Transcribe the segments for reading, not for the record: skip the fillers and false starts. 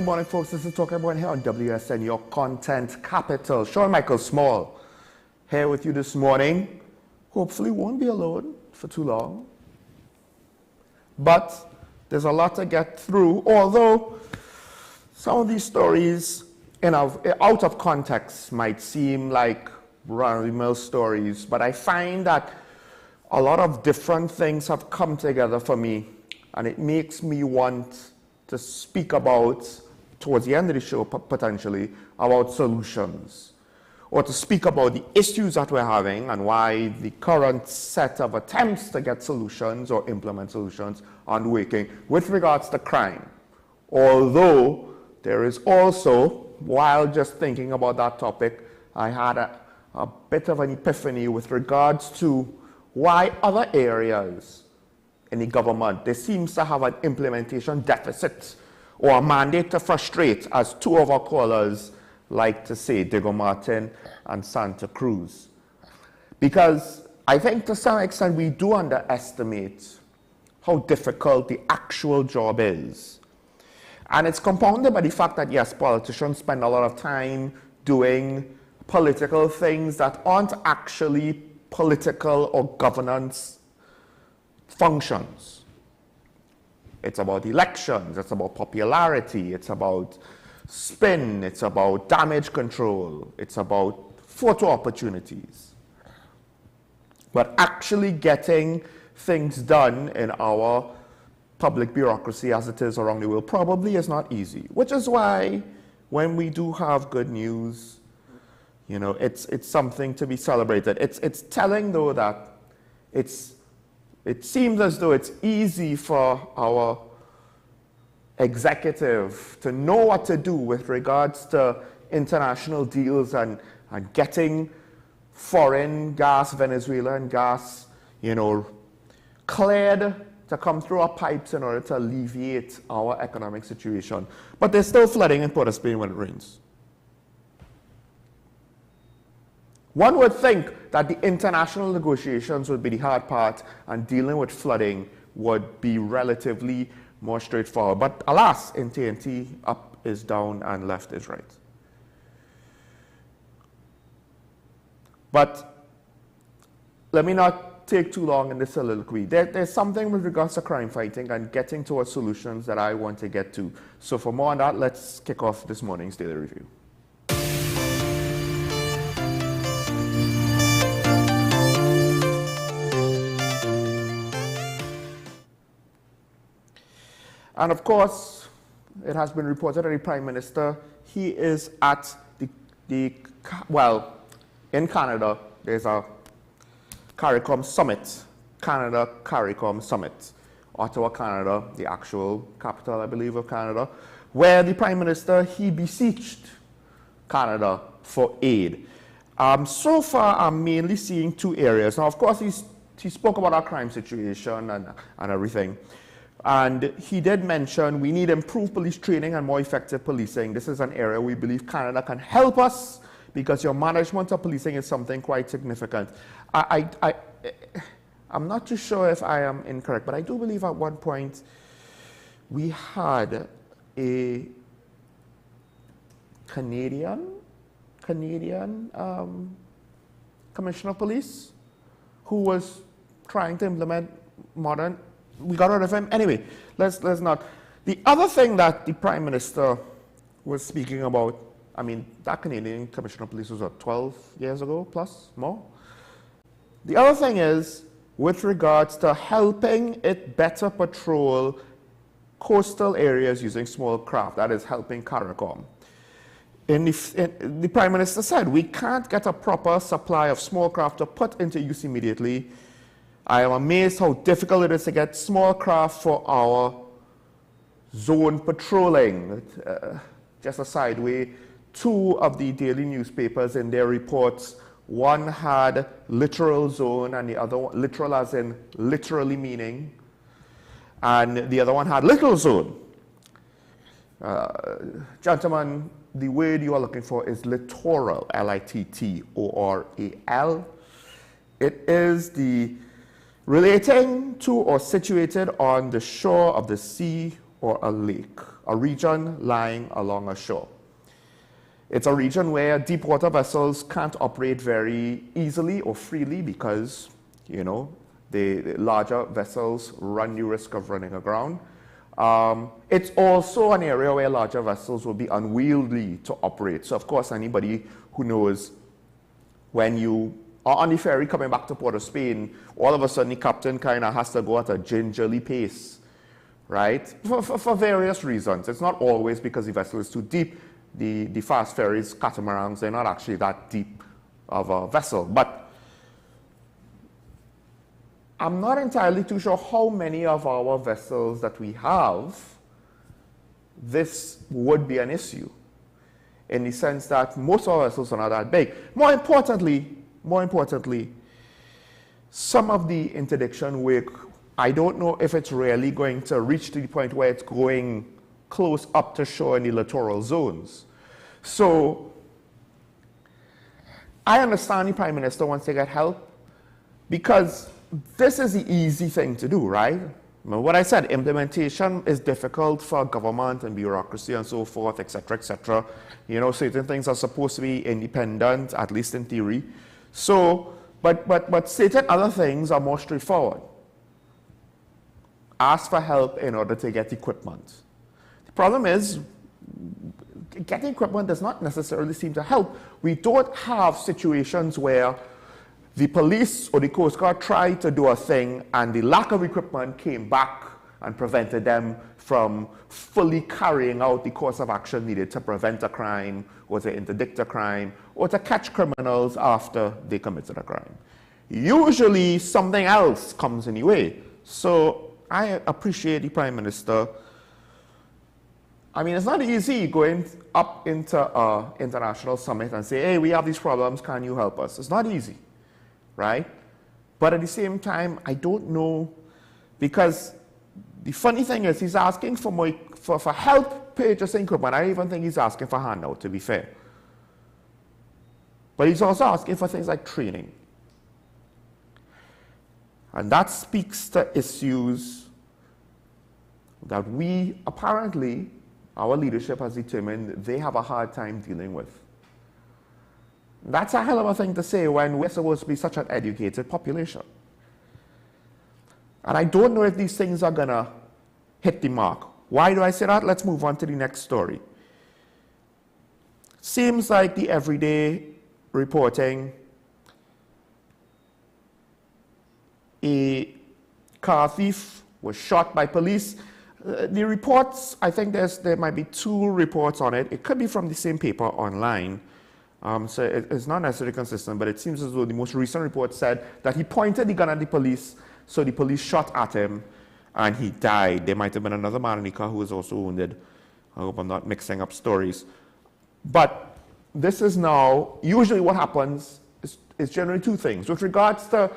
Good morning, folks. This is Talking About here on WSN, your content capital. Sean Michael Small here with you this morning. Hopefully won't be alone for too long. But there's a lot to get through, although some of these stories out of context might seem like run-of-the-mill stories, but I find that a lot of different things have come together for me, and it makes me want to speak about, towards the end of the show potentially, about solutions, or to speak about the issues that we're having and why the current set of attempts to get solutions or implement solutions aren't working with regards to crime. Although there is also, while just thinking about that topic, I had a bit of an epiphany with regards to why other areas in the government, there seems to have an implementation deficit or a mandate to frustrate, as two of our callers like to say, Diego Martin and Santa Cruz. Because I think to some extent we do underestimate how difficult the actual job is. And it's compounded by the fact that, yes, politicians spend a lot of time doing political things that aren't actually political or governance functions. It's about elections, it's about popularity, it's about spin, it's about damage control, it's about photo opportunities. But actually getting things done in our public bureaucracy as it is around the world probably is not easy, which is why when we do have good news, you know, it's something to be celebrated. It's telling though that it seems as though it's easy for our executive to know what to do with regards to international deals and getting foreign gas, Venezuelan gas, you know, cleared to come through our pipes in order to alleviate our economic situation. But there's still flooding in Port of Spain when it rains. One would think that the international negotiations would be the hard part and dealing with flooding would be relatively more straightforward. But alas, in TNT, up is down and left is right. But let me not take too long in this soliloquy. There's something with regards to crime fighting and getting towards solutions that I want to get to. So for more on that, let's kick off this morning's Daily Review. And of course, it has been reported that the Prime Minister, he is at well, in Canada, there's a CARICOM summit, Canada CARICOM summit, Ottawa, Canada, the actual capital, I believe, of Canada, where the Prime Minister, he beseeched Canada for aid. So far, I'm mainly seeing two areas. Now, of course, he spoke about our crime situation and everything. And he did mention we need improved police training and more effective policing. This is an area we believe Canada can help us because your management of policing is something quite significant. I'm not too sure if I am incorrect, but I do believe at one point we had a Canadian Commissioner of Police who was trying to implement modern. We got rid of him. Anyway, let's not. The other thing that the Prime Minister was speaking about, I mean, that Canadian Commissioner of Police was, what, 12 years ago, plus, more? The other thing is, with regards to helping it better patrol coastal areas using small craft, that is helping CARICOM. The Prime Minister said, we can't get a proper supply of small craft to put into use immediately. I am amazed how difficult it is to get small craft for our zone patrolling. Just a sideway, two of the daily newspapers in their reports, one had littoral zone and the other one, literal as in literally meaning, and the other one had little zone. Gentlemen, the word you are looking for is littoral, L-I-T-T-O-R-A-L. It is the relating to or situated on the shore of the sea or a lake, a region lying along a shore. It's a region where deep water vessels can't operate very easily or freely because, you know, the larger vessels run the risk of running aground. It's also an area where larger vessels will be unwieldy to operate. So of course, anybody who knows, when you are on the ferry coming back to Port of Spain, all of a sudden the captain kind of has to go at a gingerly pace, right? For various reasons. It's not always because the vessel is too deep. The fast ferries, catamarans, they're not actually that deep of a vessel. But I'm not entirely too sure how many of our vessels that we have, this would be an issue, in the sense that most of our vessels are not that big. More importantly, some of the interdiction work, I don't know if it's really going to reach to the point where it's going close up to shore in the littoral zones. So I understand the Prime Minister wants to get help, because this is the easy thing to do, right? Remember what I said, implementation is difficult for government and bureaucracy and so forth, etc., etc. You know, certain things are supposed to be independent, at least in theory. So, but certain other things are more straightforward. Ask for help in order to get equipment. The problem is, getting equipment does not necessarily seem to help. We don't have situations where the police or the Coast Guard tried to do a thing and the lack of equipment came back and prevented them from fully carrying out the course of action needed to prevent a crime or to interdict a crime or to catch criminals after they committed a crime. Usually something else comes in the way. So I appreciate the Prime Minister. I mean, it's not easy going up into an international summit and say, hey, we have these problems, can you help us? It's not easy, right? But at the same time, I don't know, because the funny thing is he's asking for help purchasing equipment. I don't even think he's asking for handout, to be fair. But he's also asking for things like training. And that speaks to issues that we apparently, our leadership has determined they have a hard time dealing with. That's a hell of a thing to say when we're supposed to be such an educated population. And I don't know if these things are going to hit the mark. Why do I say that? Let's move on to the next story. Seems like the everyday reporting, a car thief was shot by police. The reports, I think there might be 2 reports on it. It could be from the same paper online. So it's not necessarily consistent, but it seems as though the most recent report said that he pointed the gun at the police, so the police shot at him, and he died. There might have been another man in the car who was also wounded. I hope I'm not mixing up stories. But this is now, usually what happens is generally 2 things. With regards to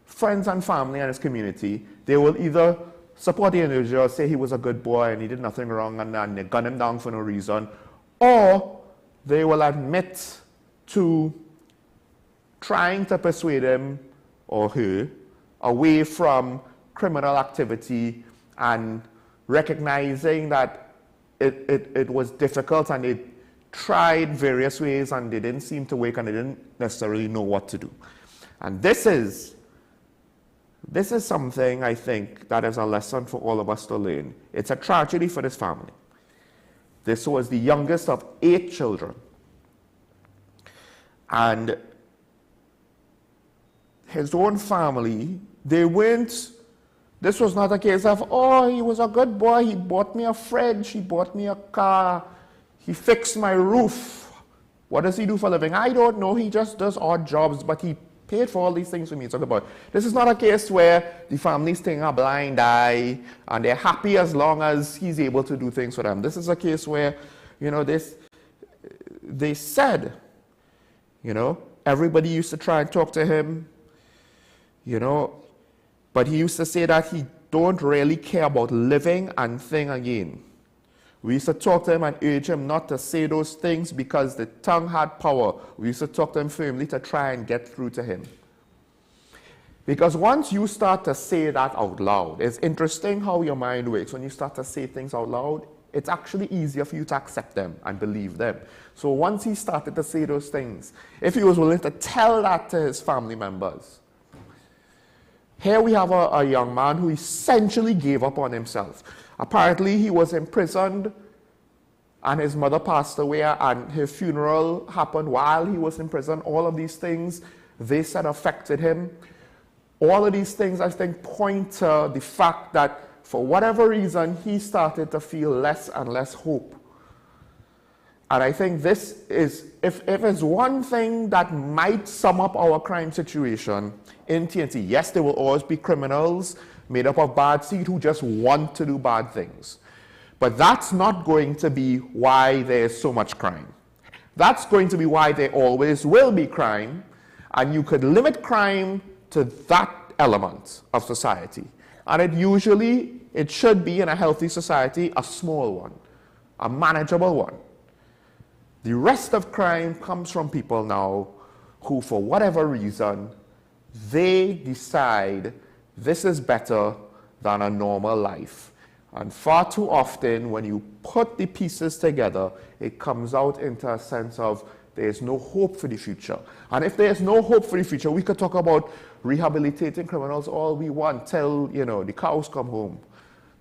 friends and family and his community, they will either support the individual, say he was a good boy and he did nothing wrong, and they gun him down for no reason, or they will admit to trying to persuade him or her away from criminal activity and recognizing that it was difficult and they tried various ways and they didn't seem to work and they didn't necessarily know what to do. And this is something I think that is a lesson for all of us to learn. It's a tragedy for this family. This was the youngest of 8 children. And his own family, this was not a case of, oh, he was a good boy, he bought me a fridge, he bought me a car, he fixed my roof. What does he do for a living? I don't know, he just does odd jobs, but he paid for all these things for me to talk about. This is not a case where the family's taking a blind eye and they're happy as long as he's able to do things for them. This is a case where, you know, they said, you know, everybody used to try and talk to him, you know, but he used to say that he don't really care about living and thing again. We used to talk to him and urge him not to say those things because the tongue had power. We used to talk to him firmly to try and get through to him. Because once you start to say that out loud, it's interesting how your mind works. When you start to say things out loud, it's actually easier for you to accept them and believe them. So once he started to say those things, if he was willing to tell that to his family members, here we have a young man who essentially gave up on himself. Apparently he was imprisoned and his mother passed away and his funeral happened while he was in prison. All of these things, they said, affected him. All of these things, I think, point to the fact that for whatever reason, he started to feel less and less hope. And I think this is, if it's one thing that might sum up our crime situation in TNT, yes, there will always be criminals made up of bad seed who just want to do bad things. But that's not going to be why there's so much crime. That's going to be why there always will be crime, and you could limit crime to that element of society. And it should be, in a healthy society, a small one, a manageable one. The rest of crime comes from people now who, for whatever reason, they decide this is better than a normal life. And far too often, when you put the pieces together, it comes out into a sense of there's no hope for the future. And if there's no hope for the future, we could talk about rehabilitating criminals all we want till, the cows come home,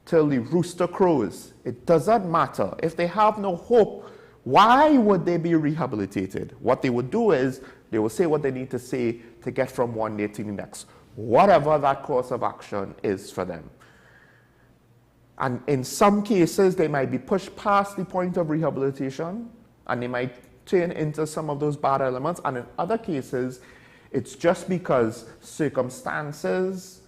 till the rooster crows. It doesn't matter. If they have no hope, why would they be rehabilitated? What they would do is they will say what they need to say to get from one day to the next, whatever that course of action is for them. And in some cases, they might be pushed past the point of rehabilitation, and they might turn into some of those bad elements. And in other cases, it's just because circumstances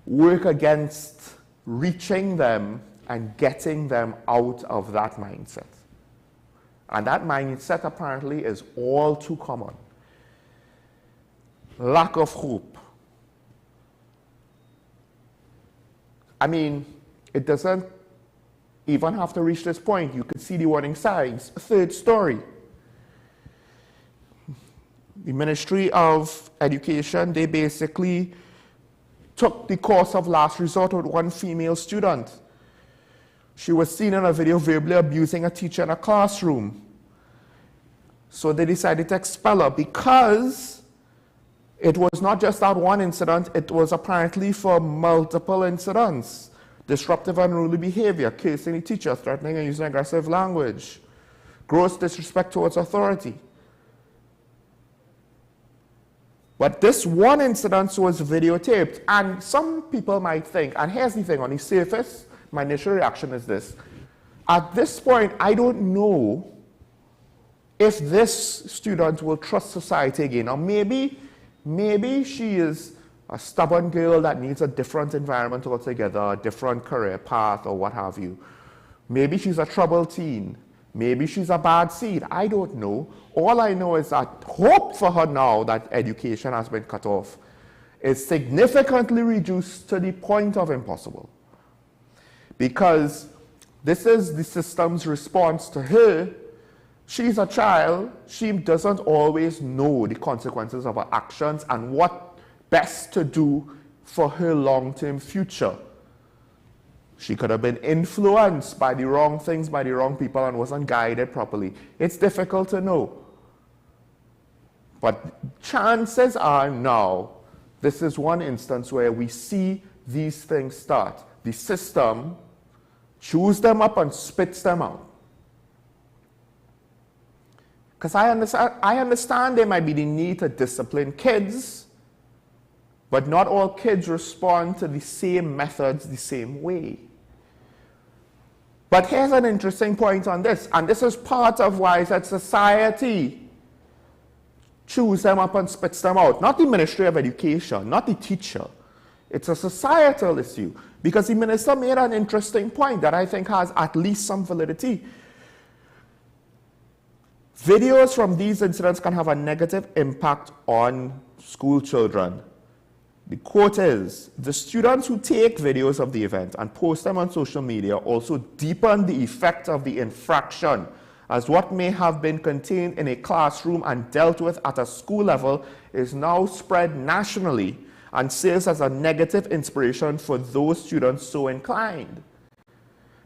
work against reaching them and getting them out of that mindset. And that mindset apparently is all too common. Lack of hope. I mean, it doesn't even have to reach this point. You could see the warning signs. Third story. The Ministry of Education, they basically took the course of last resort with one female student. She was seen in a video verbally abusing a teacher in a classroom. So they decided to expel her because it was not just that one incident, it was apparently for multiple incidents. Disruptive and unruly behavior, cursing the teacher, threatening and using aggressive language, gross disrespect towards authority. But this one incident was videotaped, and some people might think, and here's the thing, on the surface, my initial reaction is this. At this point, I don't know if this student will trust society again. Or maybe she is a stubborn girl that needs a different environment altogether, a different career path, or what have you. Maybe she's a troubled teen. Maybe she's a bad seed. I don't know. All I know is that hope for her now that education has been cut off is significantly reduced to the point of impossible. Because this is the system's response to her. She's a child. She doesn't always know the consequences of her actions and what best to do for her long-term future. She could have been influenced by the wrong things, by the wrong people, and wasn't guided properly. It's difficult to know. But chances are now, this is one instance where we see these things start. The system chews them up and spits them out. Because I understand there might be the need to discipline kids, but not all kids respond to the same methods the same way. But here's an interesting point on this, and this is part of why that society chews them up and spits them out. Not the Ministry of Education, not the teacher. It's a societal issue. Because the minister made an interesting point that I think has at least some validity. Videos from these incidents can have a negative impact on school children. The quote is, the students who take videos of the event and post them on social media also deepen the effect of the infraction, as what may have been contained in a classroom and dealt with at a school level is now spread nationally and serves as a negative inspiration for those students so inclined.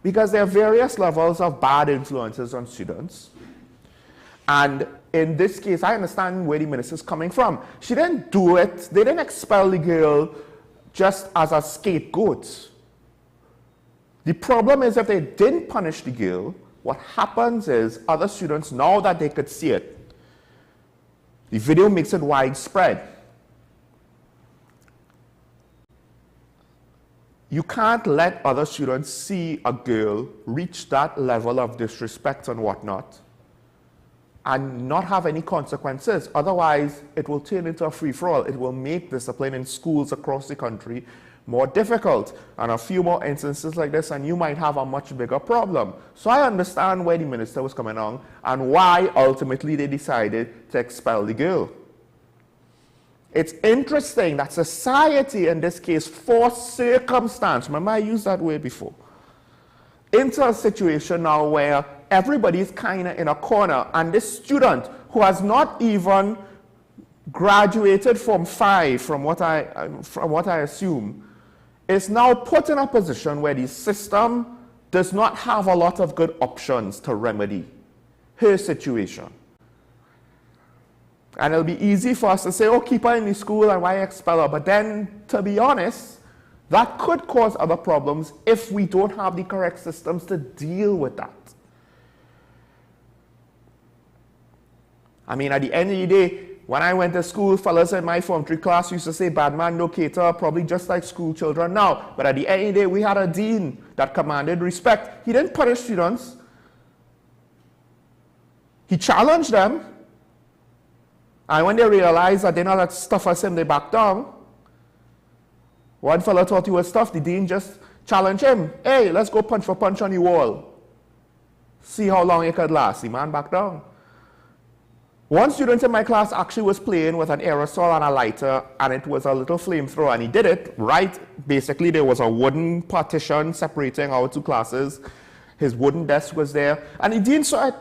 Because there are various levels of bad influences on students. And in this case, I understand where the minister is coming from. She didn't do it, they didn't expel the girl just as a scapegoat. The problem is if they didn't punish the girl, what happens is other students, now that they could see it, the video makes it widespread. You can't let other students see a girl reach that level of disrespect and whatnot and not have any consequences. Otherwise, it will turn into a free-for-all. It will make discipline in schools across the country more difficult. And a few more instances like this, and you might have a much bigger problem. So I understand where the minister was coming on and why ultimately they decided to expel the girl. It's interesting that society, in this case, forced circumstance, remember I used that word before, into a situation now where everybody's kind of in a corner, and this student who has not even graduated from 5, from what I assume, is now put in a position where the system does not have a lot of good options to remedy her situation. And it'll be easy for us to say, oh, keep her in the school and why expel her? But then, to be honest, that could cause other problems if we don't have the correct systems to deal with that. I mean, at the end of the day, when I went to school, fellas in my Form 3 class used to say, bad man, no cater, probably just like school children now. But at the end of the day, we had a dean that commanded respect. He didn't punish students. He challenged them. And when they realized that they know that stuff us him, they backed down. One fellow thought he was tough. The dean just challenged him. Hey, let's go punch for punch on the wall. See how long it could last. The man backed down. One student in my class actually was playing with an aerosol and a lighter, and it was a little flamethrower, and he did it right. Basically, there was a wooden partition separating our two classes. His wooden desk was there, and the dean saw it.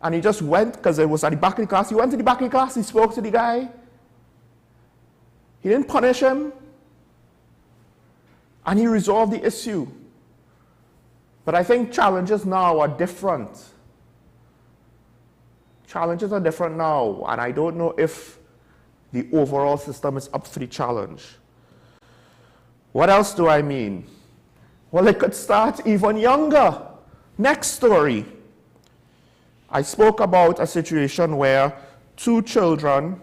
And he just went, because it was at the back of the class, he went to the back of the class, he spoke to the guy. He didn't punish him. And he resolved the issue. But I think challenges now are different. Challenges are different now, and I don't know if the overall system is up for the challenge. What else do I mean? Well, it could start even younger. Next story. I spoke about a situation where 2 children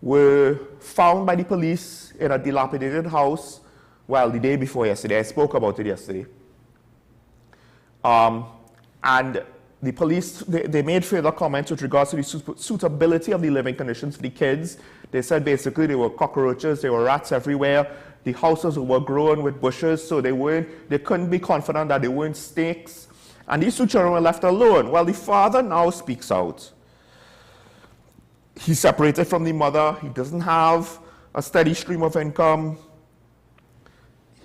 were found by the police in a dilapidated house, well, the day before yesterday. I spoke about it yesterday. And the police, they made further comments with regards to the suitability of the living conditions for the kids. They said basically there were cockroaches, there were rats everywhere. The houses were grown with bushes, so they couldn't be confident that they weren't snakes. And these 2 children were left alone. Well, the father now speaks out. He's separated from the mother. He doesn't have a steady stream of income.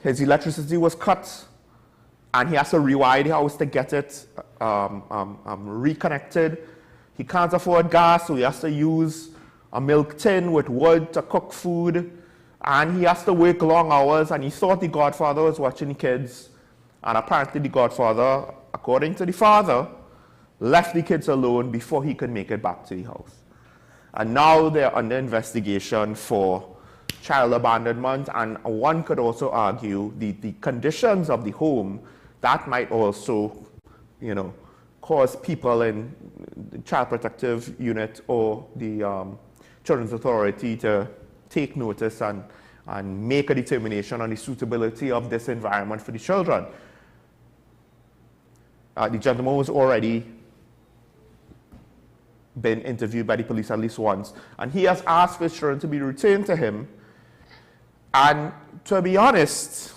His electricity was cut, and he has to rewire the house to get it reconnected. He can't afford gas, so he has to use a milk tin with wood to cook food. And he has to work long hours, and he thought the godfather was watching the kids. And apparently the godfather, according to the father, left the kids alone before he could make it back to the house. And now they're under investigation for child abandonment, and one could also argue the conditions of the home, that might also, cause people in the Child Protective Unit or the Children's Authority to take notice and make a determination on the suitability of this environment for the children. The gentleman was already been interviewed by the police at least once, and he has asked for his children to be returned to him. And to be honest,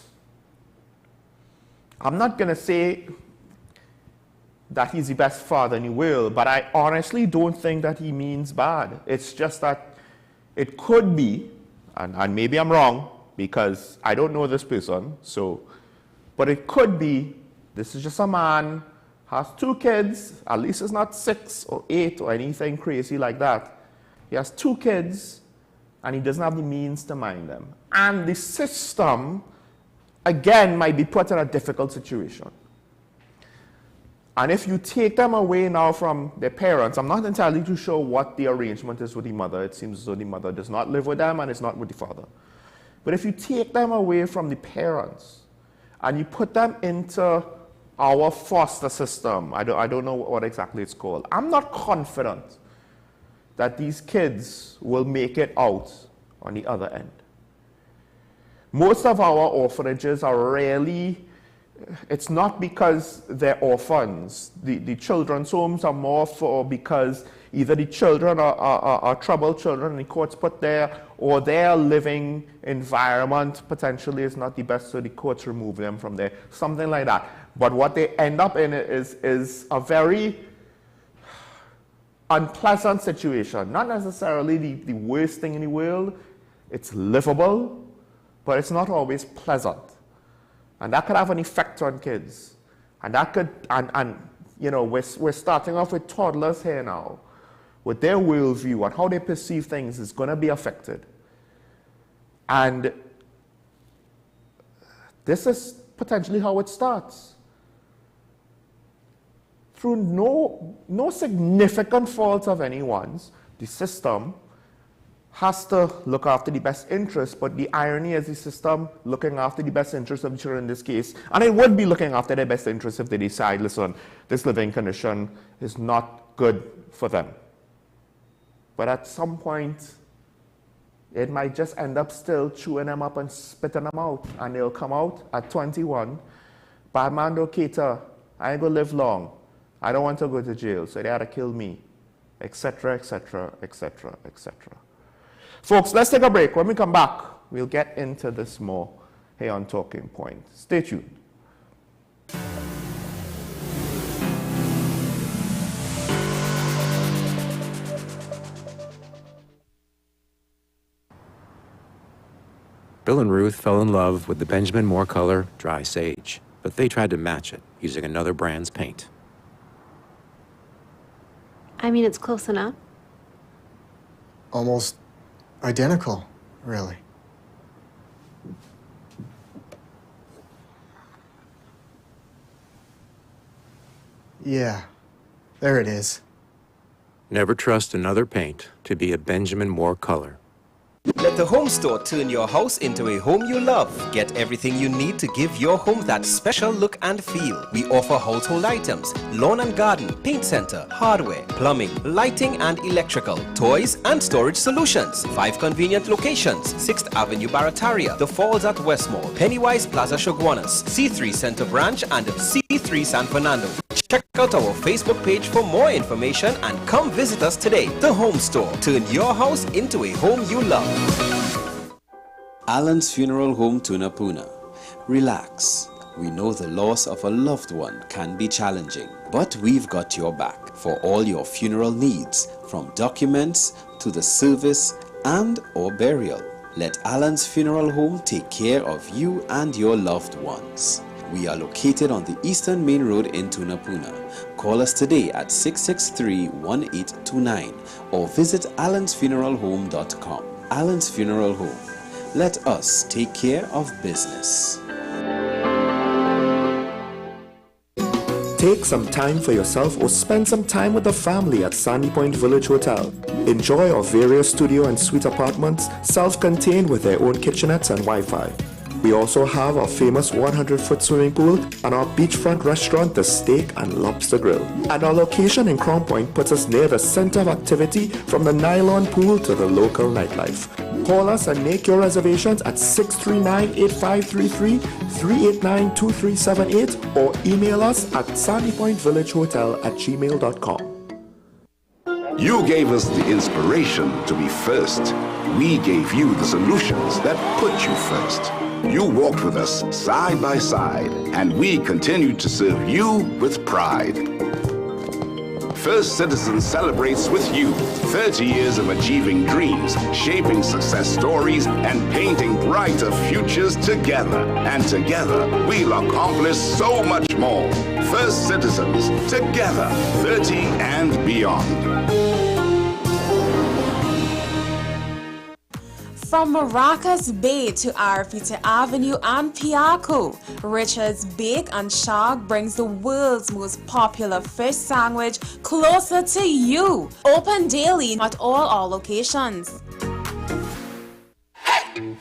I'm not going to say that he's the best father in the world, but I honestly don't think that he means bad. It's just that it could be, and maybe I'm wrong because I don't know this person, but it could be this is just a man, has 2 kids, at least it's not 6 or 8 or anything crazy like that. He has 2 kids, and he doesn't have the means to mind them. And the system, again, might be put in a difficult situation. And if you take them away now from their parents, I'm not entirely too sure what the arrangement is with the mother. It seems as though the mother does not live with them and is not with the father. But if you take them away from the parents and you put them into our foster system, I don't know what exactly it's called, I'm not confident that these kids will make it out on the other end. Most of our orphanages are really, it's not because they're orphans. The children's homes are more for because either the children are troubled children and the courts put there, or their living environment potentially is not the best, so the courts remove them from there, something like that. But what they end up in is a very unpleasant situation. Not necessarily the worst thing in the world. It's livable, but it's not always pleasant. And that could have an effect on kids. And that could, and you know, we're starting off with toddlers here now, with their worldview and how they perceive things is going to be affected. And this is potentially how it starts. Through no significant fault of anyone's, the system has to look after the best interest, but the irony is the system looking after the best interest of the children in this case, and it would be looking after their best interest if they decide, listen, this living condition is not good for them. But at some point, it might just end up still chewing them up and spitting them out, and they'll come out at 21, bad man don't cater, I ain't gonna live long, I don't want to go to jail, so they had to kill me, etc., etc., etc., etc. Folks, let's take a break. When we come back, we'll get into this more here on Talking Point. Stay tuned. Bill and Ruth fell in love with the Benjamin Moore color Dry Sage, but they tried to match it using another brand's paint. I mean, it's close enough. Almost identical, really. Yeah, there it is. Never trust another paint to be a Benjamin Moore color. Let the Home Store turn your house into a home you love. Get everything you need to give your home that special look and feel. We offer household items, lawn and garden, paint center, hardware, plumbing, lighting and electrical, toys and storage solutions. 5 convenient locations: 6th Avenue Barataria, The Falls at West Mall, Pennywise Plaza Shoguanas, C3 Center Branch and C3 San Fernando. Check out our Facebook page for more information and come visit us today. The Home Store. Turn your house into a home you love. Alan's Funeral Home, Tunapuna. Relax. We know the loss of a loved one can be challenging, but we've got your back for all your funeral needs, from documents to the service and or burial. Let Alan's Funeral Home take care of you and your loved ones. We are located on the Eastern Main Road in Tunapuna. Call us today at 663-1829 or visit allansfuneralhome.com. Alan's Funeral Home. Let us take care of business. Take some time for yourself or spend some time with the family at Sandy Point Village Hotel. Enjoy our various studio and suite apartments, self-contained with their own kitchenettes and Wi-Fi. We also have our famous 100-foot swimming pool and our beachfront restaurant, the Steak and Lobster Grill. And our location in Crown Point puts us near the center of activity, from the nylon pool to the local nightlife. Call us and make your reservations at 639-8533, 389-2378, or email us at sandypointvillagehotel@gmail.com. You gave us the inspiration to be first. We gave you the solutions that put you first. You walked with us side by side, and we continued to serve you with pride. First Citizens celebrates with you 30 years of achieving dreams, shaping success stories, and painting brighter futures together. And together, we'll accomplish so much more. First Citizens, together, 30 and beyond. From Maracas Bay to Arafita Avenue and Piaco, Richard's Bake and Shark brings the world's most popular fish sandwich closer to you. Open daily at all our locations.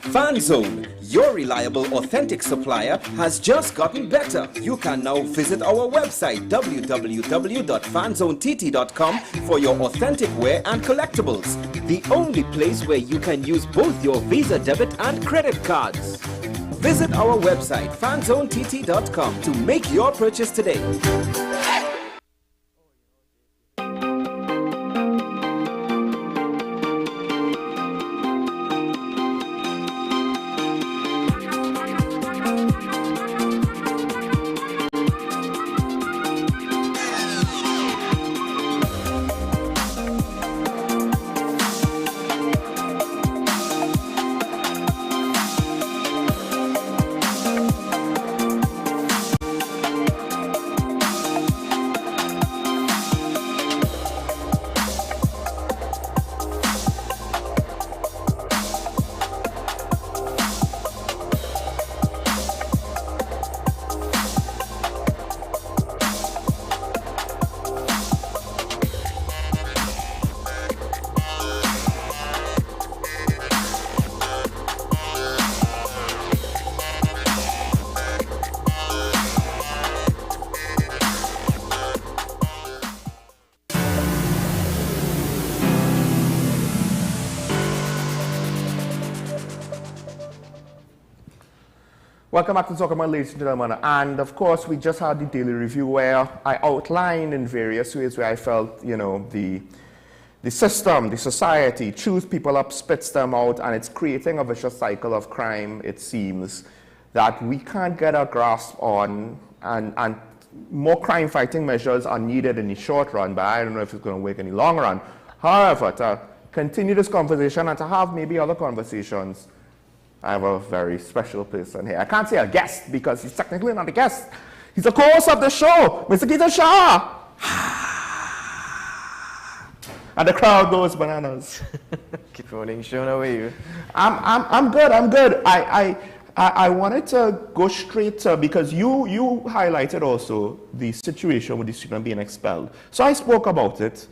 Fan Zone, your reliable, authentic supplier, has just gotten better. You can now visit our website www.fanzonett.com for your authentic wear and collectibles. The only place where you can use both your Visa debit and credit cards. Visit our website fanzonett.com to make your purchase today. Welcome back to Talk About, ladies and gentlemen. And of course, we just had the daily review where I outlined in various ways where I felt, you know, the system, the society chews people up, spits them out, and it's creating a vicious cycle of crime, it seems, that we can't get a grasp on, and more crime fighting measures are needed in the short run, but I don't know if it's going to work in the long run. However, to continue this conversation and to have maybe other conversations, I have a very special person here. I can't say a guest because he's technically not a guest. He's a co-host of the show, Mr. Keita Shah. And the crowd goes bananas. Good morning, Sean. How are you? I'm good. I'm good. I wanted to go straight to, because you highlighted also the situation with the student being expelled. So I spoke about it.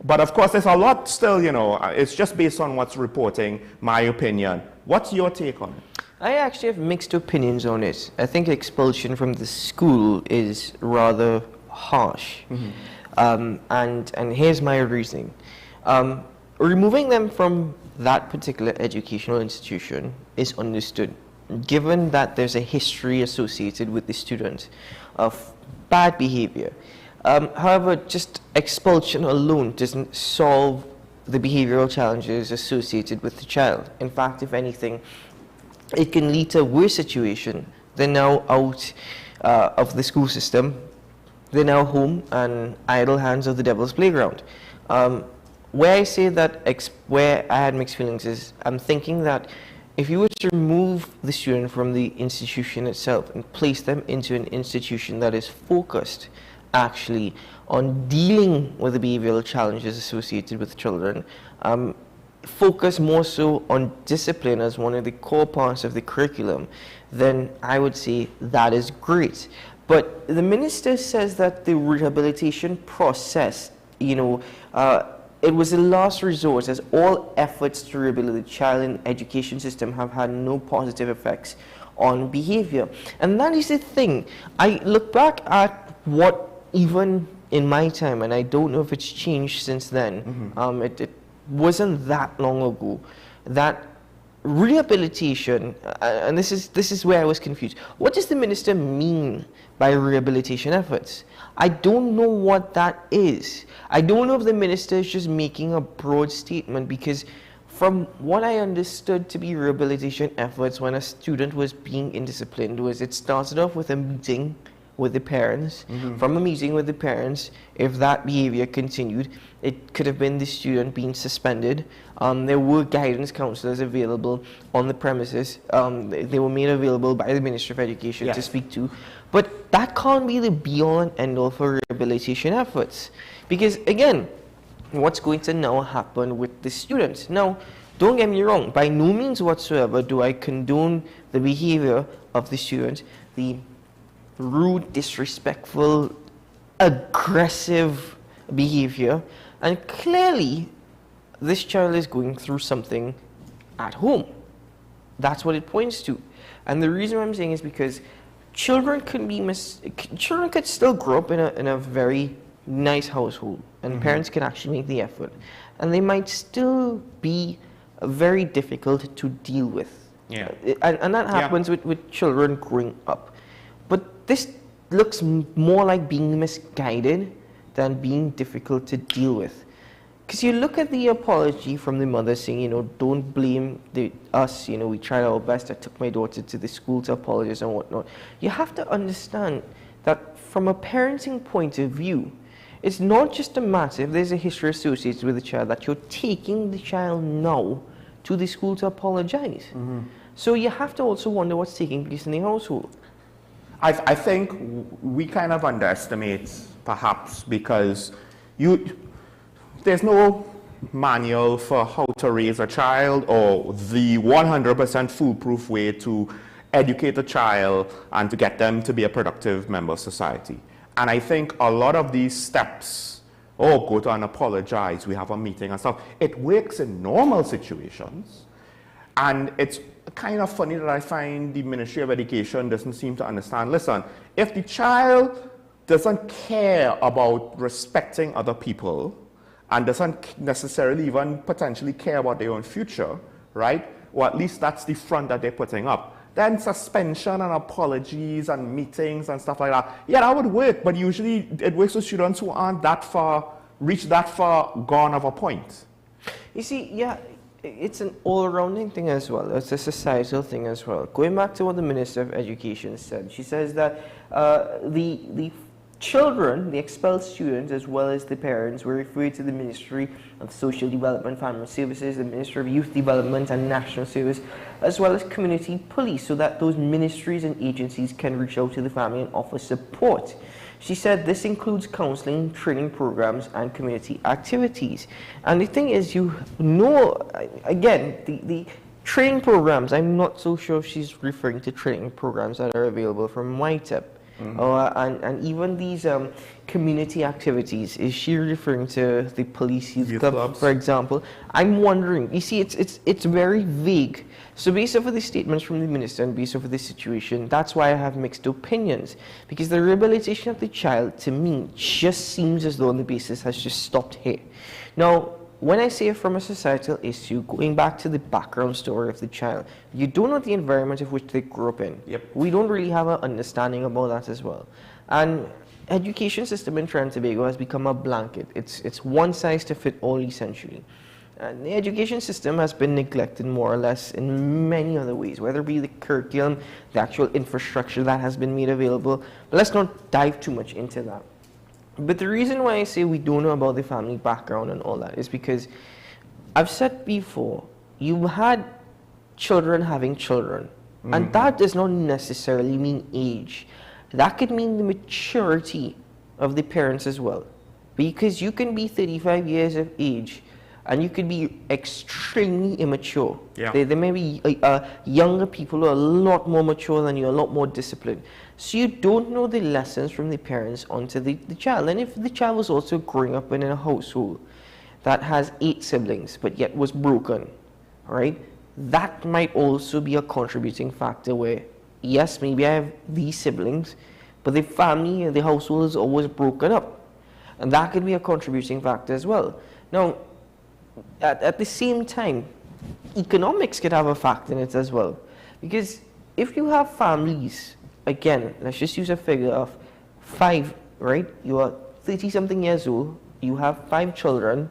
But of course, there's a lot still, you know, it's just based on what's reporting, my opinion. What's your take on it? I actually have mixed opinions on it. I think expulsion from the school is rather harsh. Mm-hmm. And here's my reasoning. Removing them from that particular educational institution is understood, given that there's a history associated with the student of bad behavior. However, just expulsion alone doesn't solve the behavioral challenges associated with the child. In fact, if anything, it can lead to a worse situation. They're now out of the school system. They're now home and idle hands of the devil's playground. Where I say that, where I had mixed feelings is, I'm thinking that if you were to remove the student from the institution itself and place them into an institution that is focused actually on dealing with the behavioral challenges associated with children, focus more so on discipline as one of the core parts of the curriculum, then I would say that is great. But the minister says that the rehabilitation process, you know, it was a last resort, as all efforts to rehabilitate the child in the education system have had no positive effects on behavior. And that is the thing. I look back at what, even in my time, and I don't know if it's changed since then, mm-hmm. It wasn't that long ago, that rehabilitation, and this is where I was confused. What does the minister mean by rehabilitation efforts? I don't know what that is. I don't know if the minister is just making a broad statement, because from what I understood to be rehabilitation efforts when a student was being indisciplined was it started off with a meeting with the parents. Mm-hmm. From a meeting with the parents, if that behavior continued, it could have been the student being suspended. There were guidance counselors available on the premises. They were made available by the Ministry of Education to speak to. But that can't be the be-all and end-all for rehabilitation efforts. Because again, what's going to now happen with the students? Now, Don't get me wrong, by no means whatsoever do I condone the behavior of the student, the rude, disrespectful, aggressive behavior, and clearly this child is going through something at home. That's what it points to. And the reason I'm saying is because children could still grow up in a very nice household, and parents can actually make the effort, and they might still be very difficult to deal with. Yeah. And that happens with children growing up. But this looks more like being misguided than being difficult to deal with. Because you look at the apology from the mother saying, you know, don't blame us, you know, we tried our best. I took my daughter to the school to apologize and whatnot. You have to understand that from a parenting point of view, it's not just a matter, if there's a history associated with the child, that you're taking the child now to the school to apologize. So you have to also wonder what's taking place in the household. I think we kind of underestimate, perhaps, because there's no manual for how to raise a child or the 100% foolproof way to educate a child and to get them to be a productive member of society. And I think a lot of these steps, go to and apologize, we have a meeting and stuff, it works in normal situations. And it's kind of funny that I find the Ministry of Education doesn't seem to understand. Listen, if the child doesn't care about respecting other people and doesn't necessarily even potentially care about their own future, right? Or at least that's the front that they're putting up. Then suspension and apologies and meetings and stuff like that, yeah, that would work, but usually it works with students who aren't reached that far gone of a point. You see, yeah, it's an all-rounding thing as well. It's a societal thing as well. Going back to what the Minister of Education said, she says that the children, the expelled students, as well as the parents, were referred to the Ministry of Social Development, Family Services, the Ministry of Youth Development and National Service, as well as community police, so that those ministries and agencies can reach out to the family and offer support. She said this includes counseling, training programs, and community activities. And the thing is, you know, again, the training programs, I'm not so sure if she's referring to training programs that are available from YTEP. And even these community activities, is she referring to the police youth club, for example? I'm wondering, you see, it's very vague. So based off of the statements from the minister and based off of the situation, that's why I have mixed opinions. Because the rehabilitation of the child, to me, just seems as though the basis has just stopped here. Now, when I say from a societal issue, going back to the background story of the child, you don't know the environment of which they grew up in. We don't really have an understanding about that as well. And education system in Trinidad and Tobago has become a blanket. It's one size to fit all, essentially. And the education system has been neglected more or less in many other ways, whether it be the curriculum, the actual infrastructure that has been made available. But let's not dive too much into that. But the reason why I say we don't know about the family background and all that is because I've said before, you had children having children, and that does not necessarily mean age. That could mean the maturity of the parents as well. Because you can be 35 years of age and you could be extremely immature. There may be younger people who are a lot more mature than you, a lot more disciplined. So you don't know the lessons from the parents onto the child. And if the child was also growing up in a household that has 8 siblings, but yet was broken, right? That might also be a contributing factor where, yes, maybe I have these siblings, but the family and the household is always broken up. And that could be a contributing factor as well. Now, at the same time, economics could have a factor in it as well. Because if you have families, again, let's just use a figure of 5, right? You are 30-something years old, you have 5 children,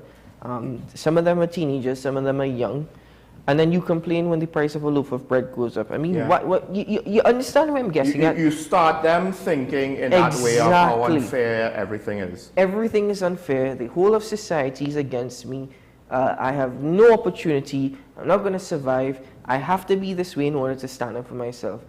some of them are teenagers, some of them are young, and then you complain when the price of a loaf of bread goes up. I mean, you understand what I'm guessing at? You start them thinking in that way of how unfair everything is. Everything is unfair. The whole of society is against me. I have no opportunity. I'm not going to survive. I have to be this way in order to stand up for myself.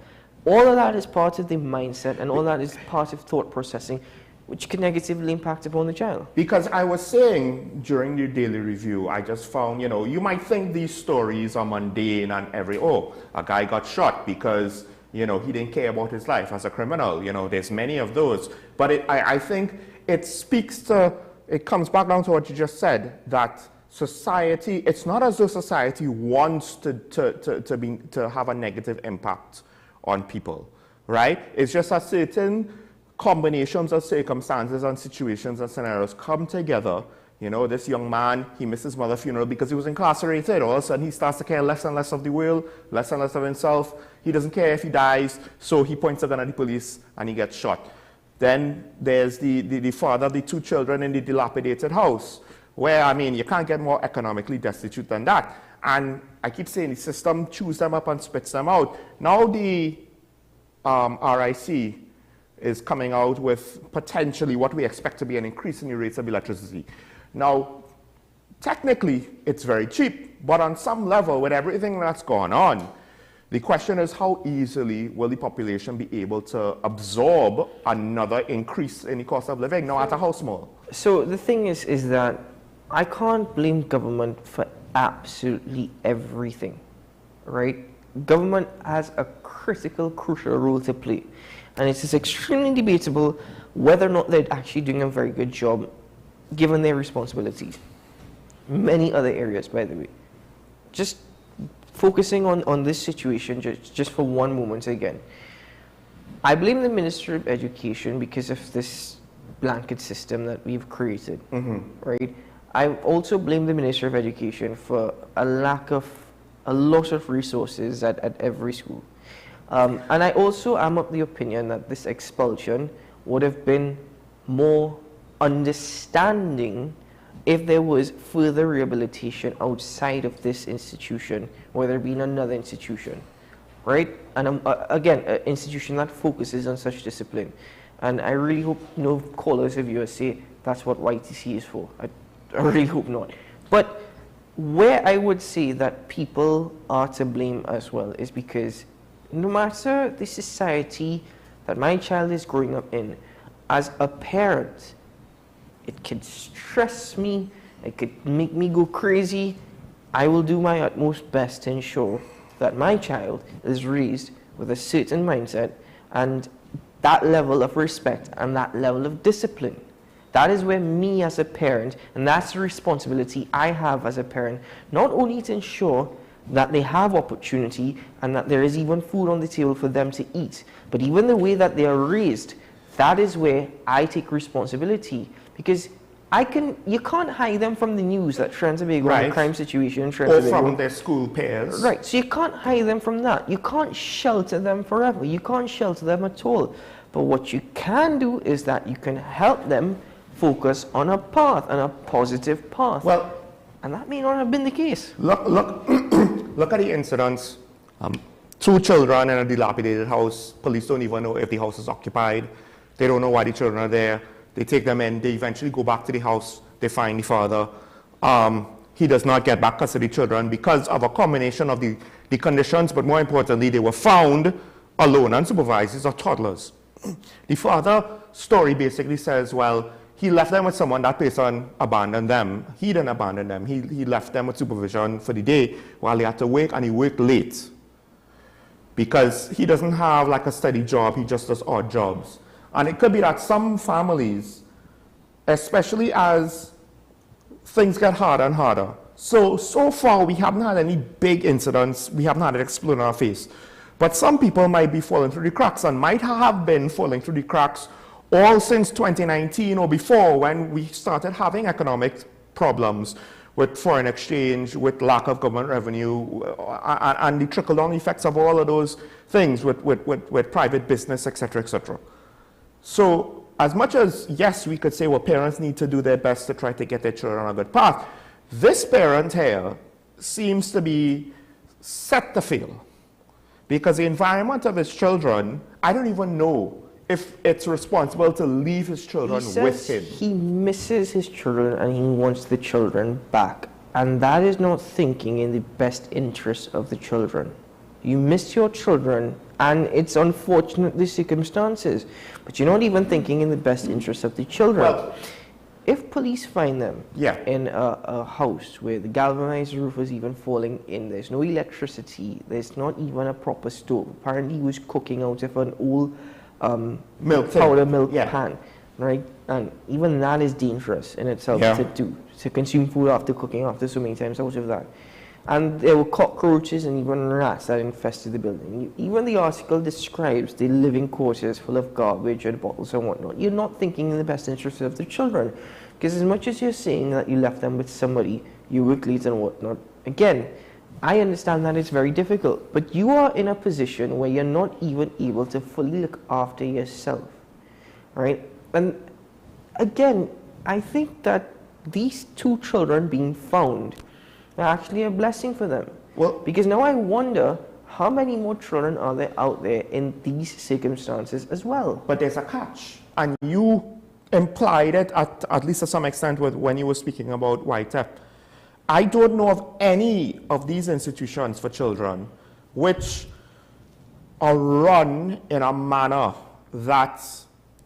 All of that is part of the mindset, and all that is part of thought processing. which can negatively impact upon the child. Because I was saying during the daily review, I just found, you might think these stories are mundane and a guy got shot because, he didn't care about his life as a criminal. There's many of those. But I think it comes back down to what you just said, that society, it's not as though society wants to have a negative impact on people, right? It's just that certain combinations of circumstances and situations and scenarios come together. This young man, he missed his mother's funeral because he was incarcerated. All of a sudden, he starts to care less and less of the world, less and less of himself. He doesn't care if he dies, so he points a gun at the police and he gets shot. Then there's the father of the 2 children in the dilapidated house, where, you can't get more economically destitute than that. And I keep saying the system chews them up and spits them out. Now the RIC is coming out with potentially what we expect to be an increase in the rates of electricity. Now, technically, it's very cheap, but on some level, with everything that's gone on, the question is how easily will the population be able to absorb another increase in the cost of living, no matter how small? So the thing is that I can't blame government for absolutely everything, right? Government has a crucial role to play. And it is extremely debatable whether or not they're actually doing a very good job given their responsibilities. Many other areas, by the way. Just focusing on this situation just for one moment again. I blame the Ministry of Education because of this blanket system that we've created, right? I also blame the Ministry of Education for a lot of resources at every school. And I also am of the opinion that this expulsion would have been more understanding if there was further rehabilitation outside of this institution, whether it be in another institution, right? And again, an institution that focuses on such discipline. And I really hope no callers of yours say that's what YTC is for. I really hope not. But where I would say that people are to blame as well is because no matter the society that my child is growing up in, as a parent, it could stress me, it could make me go crazy. I will do my utmost best to ensure that my child is raised with a certain mindset and that level of respect and that level of discipline. That is where me as a parent, and that's the responsibility I have as a parent, not only to ensure that they have opportunity and that there is even food on the table for them to eat, but even the way that they are raised, that is where I take responsibility. Because you can't hide them from the news that Trinidad and Tobago in a crime situation. Or from their school peers. Right, so you can't hide them from that. You can't shelter them forever. You can't shelter them at all. But what you can do is that you can help them focus on a path, and a positive path. Well, and that may not have been the case. Look at the incidents. 2 children in a dilapidated house. Police don't even know if the house is occupied. They don't know why the children are there. They take them in. They eventually go back to the house. They find the father. He does not get back custody of the children because of a combination of the conditions, but more importantly, they were found alone, unsupervised as toddlers. The father's story basically says, well, he left them with someone, that person abandoned them. He didn't abandon them. He left them with supervision for the day while he had to work, and he worked late. Because he doesn't have like a steady job, he just does odd jobs. And it could be that some families, especially as things get harder and harder. So far we haven't had any big incidents, we haven't had it explode in our face. But some people might be falling through the cracks and might have been falling through the cracks all since 2019 or before, when we started having economic problems with foreign exchange, with lack of government revenue, and the trickle-down effects of all of those things with private business, etc., etc. So as much as, yes, we could say, well, parents need to do their best to try to get their children on a good path, this parent here seems to be set to fail. Because the environment of his children, I don't even know if it's responsible to leave his children with him. He misses his children and he wants the children back. And that is not thinking in the best interest of the children. you miss your children, and it's unfortunate the circumstances, but you're not even thinking in the best interest of the children. Well, if police find them in a house where the galvanized roof is even falling in, there's no electricity, there's not even a proper stove. Apparently he was cooking out of an old powder milk pan, right? And even that is dangerous in itself to do, to consume food after cooking after so many times out of that. And there were cockroaches and even rats that infested the building. Even the article describes the living quarters full of garbage and bottles and whatnot. You're not thinking in the best interest of the children. Because as much as you're saying that you left them with somebody, you work late and whatnot, again, I understand that it's very difficult. But you are in a position where you're not even able to fully look after yourself, right? And again, I think that these two children being found are actually a blessing for them. Well, because now I wonder how many more children are there out there in these circumstances as well. But there's a catch, and you implied it at least to some extent when you were speaking about YTEP. I don't know of any of these institutions for children which are run in a manner that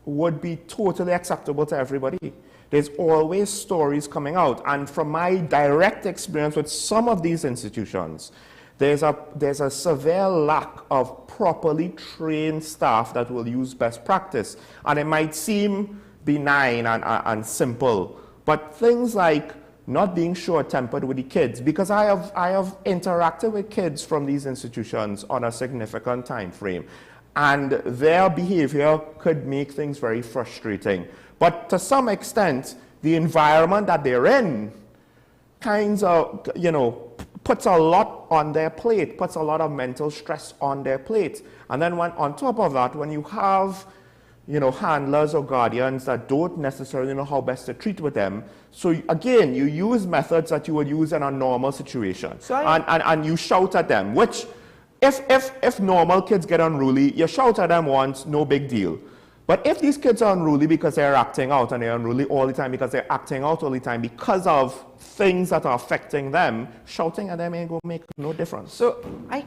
would be totally acceptable to everybody. There's always stories coming out, and from my direct experience with some of these institutions, there's a severe lack of properly trained staff that will use best practice. And it might seem benign and simple, but things like not being short-tempered with the kids, because I have interacted with kids from these institutions on a significant time frame, and their behavior could make things very frustrating. But to some extent, the environment that they're in kinds of, puts a lot on their plate, puts a lot of mental stress on their plate. And then on top of that, when you have, handlers or guardians that don't necessarily know how best to treat with them, so again, you use methods that you would use in a normal situation. And you shout at them, which, if normal kids get unruly, you shout at them once, no big deal. But if these kids are unruly because they're acting out, and they're unruly all the time because they're acting out all the time because of things that are affecting them, shouting at them ain't going to make no difference. So I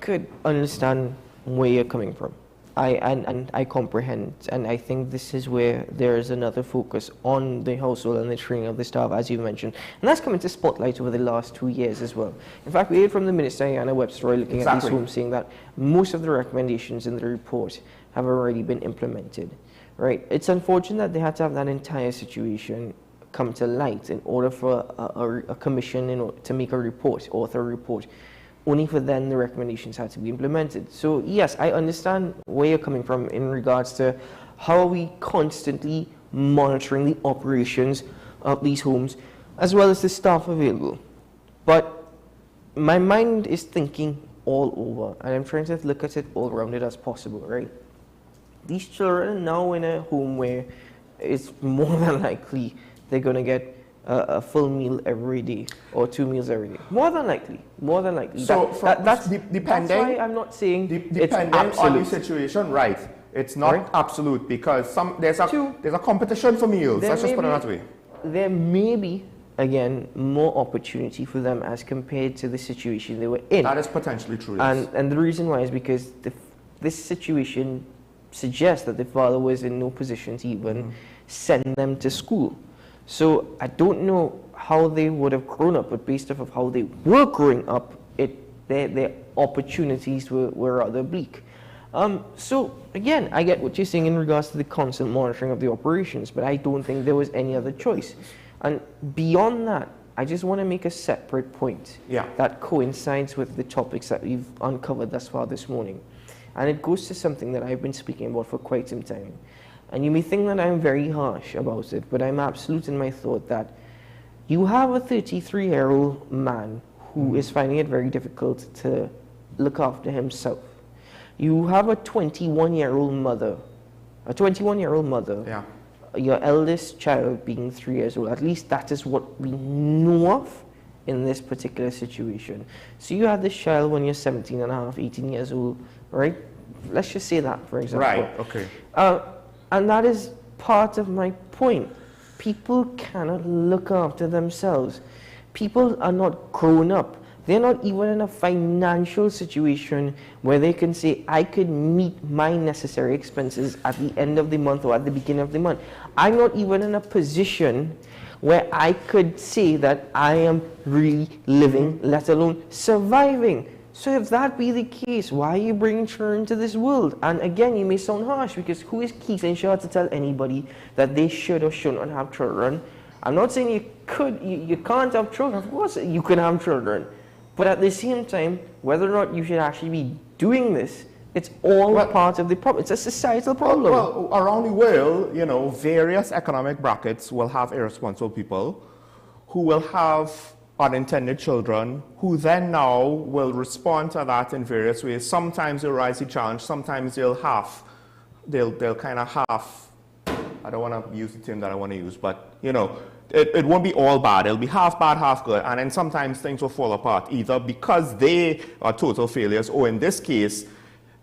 could understand where you're coming from. I comprehend, and I think this is where there is another focus on the household and the training of the staff, as you mentioned. And that's come into spotlight over the last 2 years as well. In fact, we heard from the Minister, Anna Webster, looking at these homes, saying that most of the recommendations in the report have already been implemented, right? It's unfortunate that they had to have that entire situation come to light in order for a commission to make a report, author a report, only for then the recommendations had to be implemented. So yes, I understand where you're coming from in regards to how are we constantly monitoring the operations of these homes as well as the staff available. But my mind is thinking all over, and I'm trying to look at it all rounded as possible, right? These children are now in a home where it's more than likely they're going to get a full meal every day or 2 meals every day. More than likely. So that's depending. That's why I'm not saying depending on the situation, right? It's not absolute, because there's a competition for meals. Let's just put it that way. There may be, again, more opportunity for them as compared to the situation they were in. That is potentially true. Yes. And the reason why is because this situation suggests that the father was in no position to even send them to school. So I don't know how they would have grown up, but based off of how they were growing up, their opportunities were rather bleak. So again, I get what you're saying in regards to the constant monitoring of the operations, but I don't think there was any other choice. And beyond that, I just want to make a separate point that coincides with the topics that we've uncovered thus far this morning. And it goes to something that I've been speaking about for quite some time. And you may think that I'm very harsh about it, but I'm absolute in my thought that you have a 33-year-old man who is finding it very difficult to look after himself. You have a 21-year-old mother. Your eldest child being 3 years old. At least that is what we know of in this particular situation. So you have this child when you're 17 and a half, 18 years old, right? Let's just say that, for example. Right, okay. And that is part of my point. People cannot look after themselves. People are not grown up. They're not even in a financial situation where they can say, I could meet my necessary expenses at the end of the month or at the beginning of the month. I'm not even in a position where I could say that I am really living, let alone surviving. So if that be the case, why are you bringing children into this world? And again, you may sound harsh, because who is Keith Shaw to tell anybody that they should or should not have children? I'm not saying you can't have children. Of course you can have children. But at the same time, whether or not you should actually be doing this, it's all part of the problem. It's a societal problem. Well, around the world, you know, various economic brackets will have irresponsible people who will have unintended children, who then now will respond to that in various ways. Sometimes they'll rise the challenge, sometimes they'll kind of half, I don't want to use the term that I want to use, but, you know, it won't be all bad. It'll be half bad, half good. And then sometimes things will fall apart, either because they are total failures, or in this case,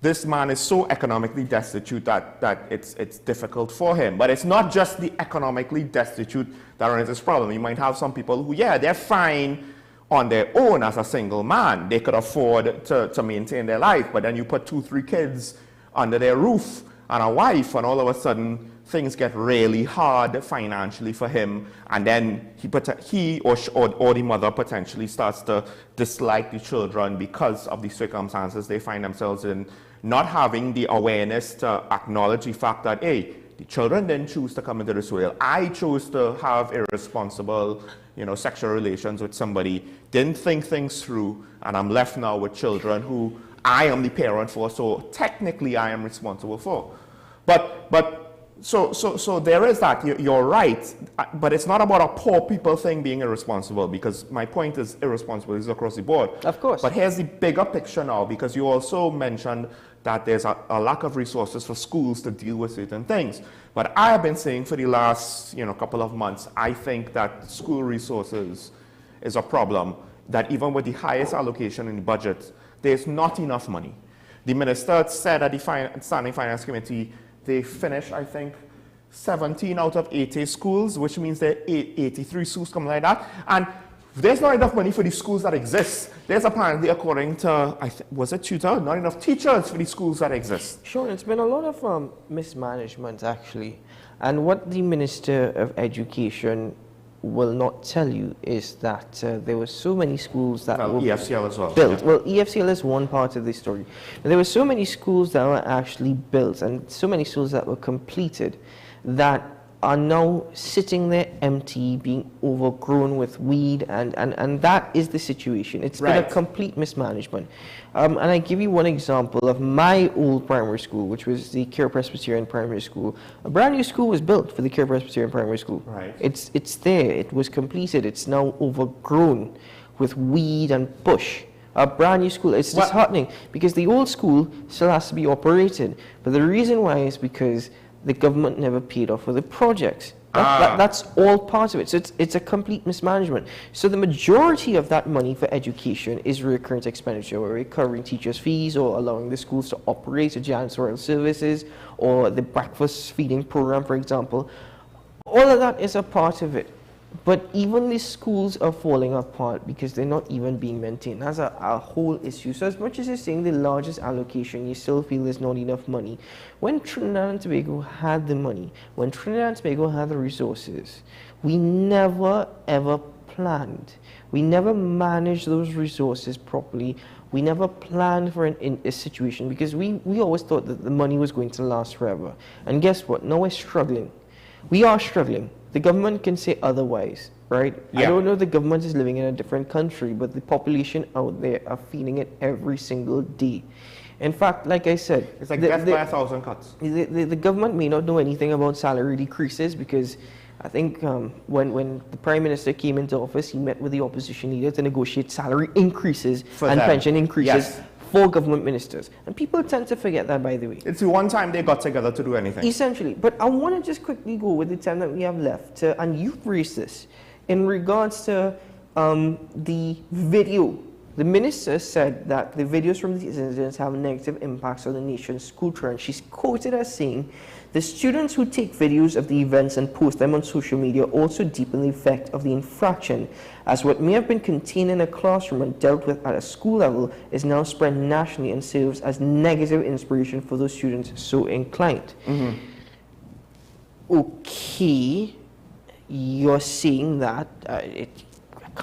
this man is so economically destitute that it's difficult for him. But it's not just the economically destitute that runs this problem. You might have some people who, yeah, they're fine on their own as a single man. They could afford to maintain their life. But then you put 2-3 kids under their roof and a wife, and all of a sudden things get really hard financially for him, and then he or the mother potentially starts to dislike the children because of the circumstances they find themselves in, not having the awareness to acknowledge the fact that, hey, the children didn't choose to come into this world. I chose to have irresponsible, you know, sexual relations with somebody, didn't think things through, and I'm left now with children who I am the parent for, so technically I am responsible for. So there is that, you're right, but it's not about a poor people thing being irresponsible, because my point is irresponsibility is across the board. Of course. But here's the bigger picture now, because you also mentioned that there's a lack of resources for schools to deal with certain things. But I have been saying for the last, you know, couple of months, I think that school resources is a problem, that even with the highest allocation in the budget, there's not enough money. The minister said at the Standing Finance Committee, they finished, I think, 17 out of 80 schools, which means there are 83 schools, something like that. And there's not enough money for the schools that exist. There's apparently, according to, was it tutor, not enough teachers for the schools that exist. Sure, it's been a lot of mismanagement, actually. And what the Minister of Education will not tell you is that there were so many schools that were EFCL as well. built. Yeah. Well, EFCL is one part of the story. But there were so many schools that were actually built, and so many schools that were completed, that are now sitting there empty, being overgrown with weed, and that is the situation. It's been a complete mismanagement. And I give you one example of my old primary school, which was the Care Presbyterian Primary School. A brand new school was built for the Care Presbyterian Primary School. Right. It's there, it was completed, it's now overgrown with weed and bush. A brand new school, it's disheartening, because the old school still has to be operated. But the reason why is because the government never paid off for the projects. That's all part of it. So it's a complete mismanagement. So the majority of that money for education is recurrent expenditure, where we're covering teachers' fees or allowing the schools to operate janitorial services or the breakfast feeding program, for example. All of that is a part of it. But even the schools are falling apart because they're not even being maintained. That's a whole issue. So as much as you're saying the largest allocation, you still feel there's not enough money. When Trinidad and Tobago had the money, when Trinidad and Tobago had the resources, we never ever planned. We never managed those resources properly. We never planned for a situation, because we always thought that the money was going to last forever. And guess what? Now we're struggling. We are struggling. The government can say otherwise, right? Yeah. I don't know if the government is living in a different country, but the population out there are feeling it every single day. In fact, like I said, it's like death by 1,000 cuts. The government may not know anything about salary decreases, because I think when the Prime Minister came into office, he met with the opposition leader to negotiate salary increases and pension increases for government ministers. And people tend to forget that, by the way. It's the one time they got together to do anything. Essentially. But I want to just quickly go with the time that we have left, and you've raised this, in regards to the video The minister said that the videos from these incidents have negative impacts on the nation's school children. She's quoted as saying, "The students who take videos of the events and post them on social media also deepen the effect of the infraction, as what may have been contained in a classroom and dealt with at a school level is now spread nationally and serves as negative inspiration for those students so inclined." Okay, you're saying that. I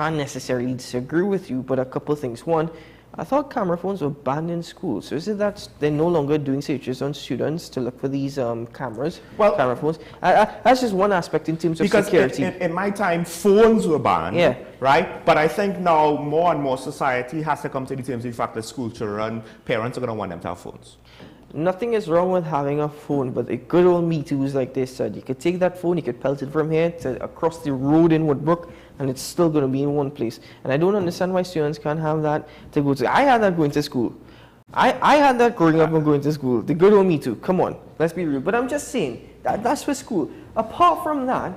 can't necessarily disagree with you, but a couple of things. One, I thought camera phones were banned in schools. So is it that they're no longer doing searches on students to look for these camera phones? That's just one aspect in terms of security. Because in my time, phones were banned, yeah, right? But I think now more and more society has to come to the terms of the fact that school children, parents are going to want them to have phones. Nothing is wrong with having a phone, but the good old Me Too's like they said, you could take that phone, you could pelt it from here to across the road in Woodbrook, and it's still going to be in one place. And I don't understand why students can't have that to go to. I had that going to school. I had that growing up and going to school. The good old Me Too. Come on, let's be real. But I'm just saying, that's for school. Apart from that,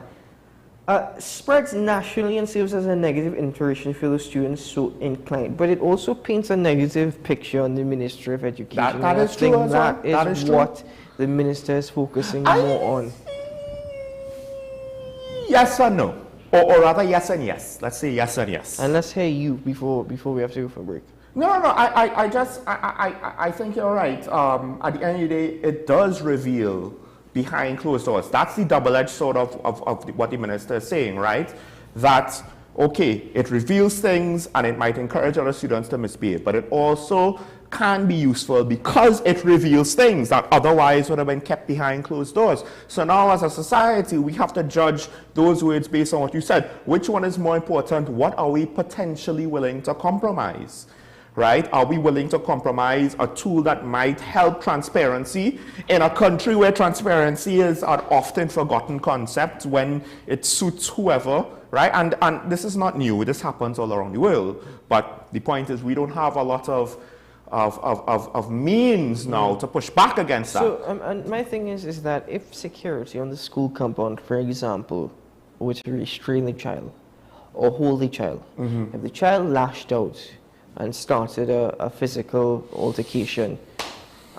spreads nationally and serves as a negative inspiration for those students so inclined. But it also paints a negative picture on the Ministry of Education. That is true as well. That is what the minister is focusing more on. Yes or no? Or rather, yes and yes. Let's say yes and yes. And let's hear you before we have to go for a break. No. I think you're right. At the end of the day, it does reveal behind closed doors. That's the double-edged sword of what the minister is saying, right? That, okay, it reveals things and it might encourage other students to misbehave, but it also can be useful because it reveals things that otherwise would have been kept behind closed doors. So now as a society, we have to judge those words based on what you said. Which one is more important? What are we potentially willing to compromise? Right? Are we willing to compromise a tool that might help transparency in a country where transparency is an often forgotten concept when it suits whoever, right? And this is not new. This happens all around the world. But the point is we don't have a lot of means now to push back against that. So, and my thing is that if security on the school compound, for example, were to restrain the child or hold the child, if the child lashed out and started a physical altercation,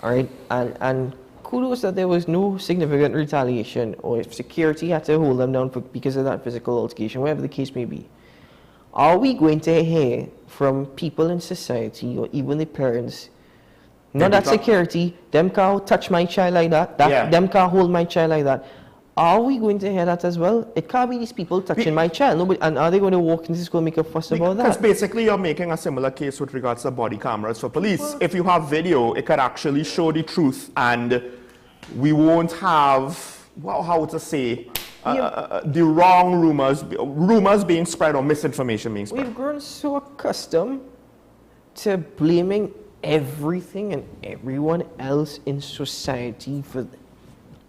all right, and kudos that there was no significant retaliation, or if security had to hold them down because of that physical altercation, whatever the case may be, are we going to hear from people in society or even the parents, not that security, them can't touch my child like that, them can't hold my child like that? Are we going to hear that as well? It can't be these people touching my child. Nobody, and are they going to walk into school and make a fuss about that? Because basically you're making a similar case with regards to body cameras for police. Well, if you have video, it could actually show the truth and we won't have, well, how to say, the wrong rumors being spread or misinformation being spread. We've grown so accustomed to blaming everything and everyone else in society for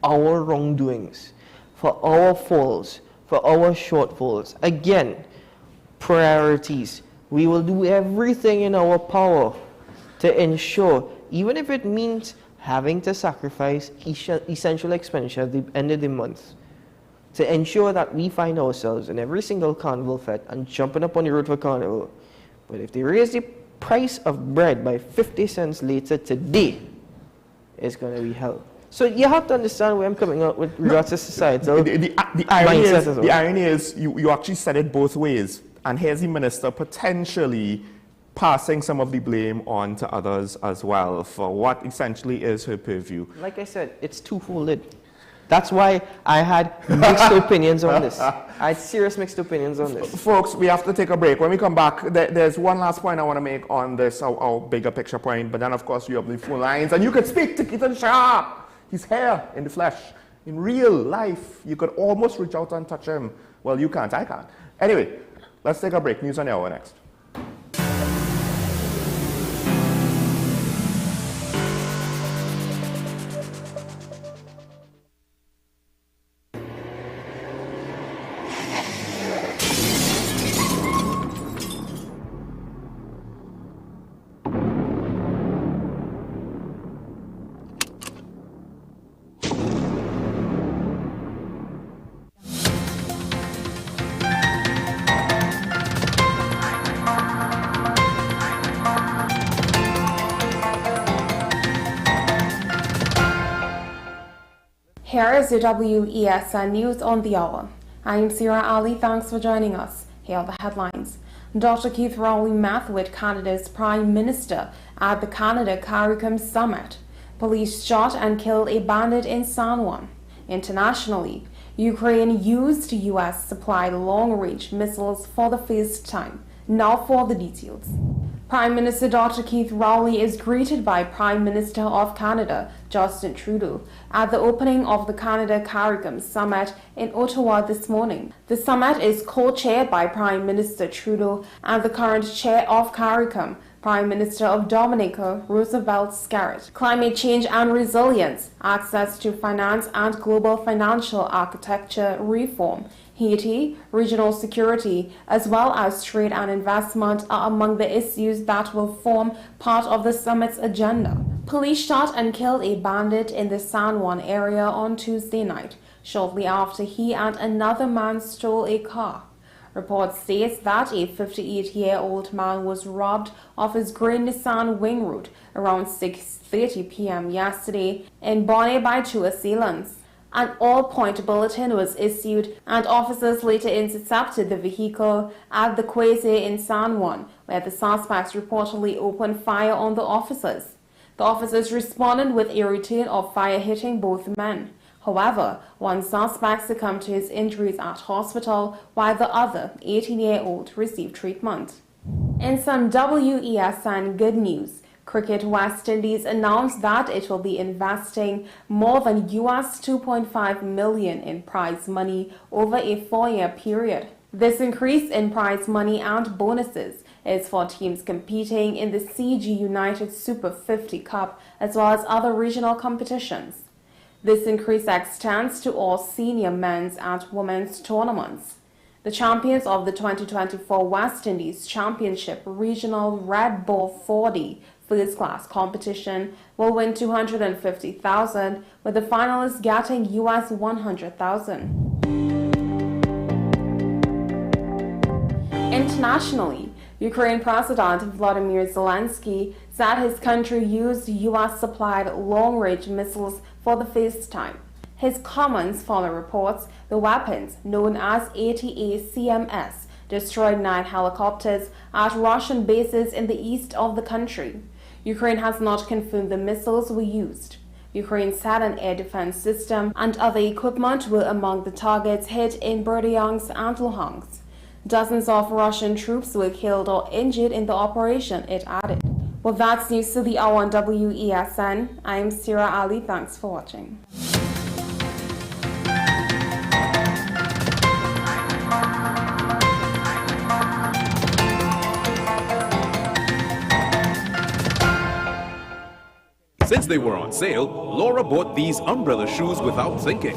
our wrongdoings, for our faults, for our shortfalls. Again, priorities. We will do everything in our power to ensure, even if it means having to sacrifice essential expenditure at the end of the month, to ensure that we find ourselves in every single carnival fete and jumping up on the road for carnival. But if they raise the price of bread by 50 cents later today, it's going to be hell. So you have to understand where I'm coming out with regards to societal the irony is you actually said it both ways. And here's the minister potentially passing some of the blame on to others as well for what essentially is her purview. Like I said, it's two-folded. That's why I had mixed opinions on this. I had serious mixed opinions on this. Folks, we have to take a break. When we come back, there's one last point I want to make on this, our bigger picture point. But then, of course, you have the phone lines. And you could speak to Keaton Shah. He's here in the flesh. In real life, you could almost reach out and touch him. Well, you can't. I can't. Anyway, let's take a break. News on the hour next. Here is your WESN News on the Hour. I am Sira Ali. Thanks for joining us. Here are the headlines. Dr. Keith Rowley met with Canada's Prime Minister at the Canada CARICOM Summit. Police shot and killed a bandit in San Juan. Internationally, Ukraine used US-supplied long-range missiles for the first time. Now for the details. Prime Minister Dr. Keith Rowley is greeted by Prime Minister of Canada, Justin Trudeau, at the opening of the Canada CARICOM Summit in Ottawa this morning. The summit is co-chaired by Prime Minister Trudeau and the current chair of CARICOM, Prime Minister of Dominica, Roosevelt Scarrett. Climate change and resilience, access to finance and global financial architecture reform, Haiti, regional security, as well as trade and investment are among the issues that will form part of the summit's agenda. Police shot and killed a bandit in the San Juan area on Tuesday night, shortly after he and another man stole a car. Report states that a 58-year-old man was robbed of his gray Nissan wing route around 6:30 p.m. yesterday in Bonnet by two assailants. An all-point bulletin was issued, and officers later intercepted the vehicle at the Quasi in San Juan, where the suspects reportedly opened fire on the officers. The officers responded with a routine of fire hitting both men. However, one suspect succumbed to his injuries at hospital, while the other, 18-year-old, received treatment. In some WESN good news, Cricket West Indies announced that it will be investing more than US $2.5 million in prize money over a 4-year period. This increase in prize money and bonuses is for teams competing in the CG United Super 50 Cup as well as other regional competitions. This increase extends to all senior men's and women's tournaments. The champions of the 2024 West Indies Championship Regional Red Ball 40 First Class competition will win $250,000, with the finalists getting US $100,000. Internationally, Ukraine President Volodymyr Zelensky said his country used US-supplied long-range missiles for the first time. His comments follow reports the weapons, known as ATACMS, destroyed 9 helicopters at Russian bases in the east of the country. Ukraine has not confirmed the missiles were used. Ukraine said an air defense system and other equipment were among the targets hit in Berdyansk and Luhansk. Dozens of Russian troops were killed or injured in the operation, it added. Well, that's news to the hour on WESN. I am Sira Ali. Thanks for watching. Since they were on sale, Laura bought these umbrella shoes without thinking.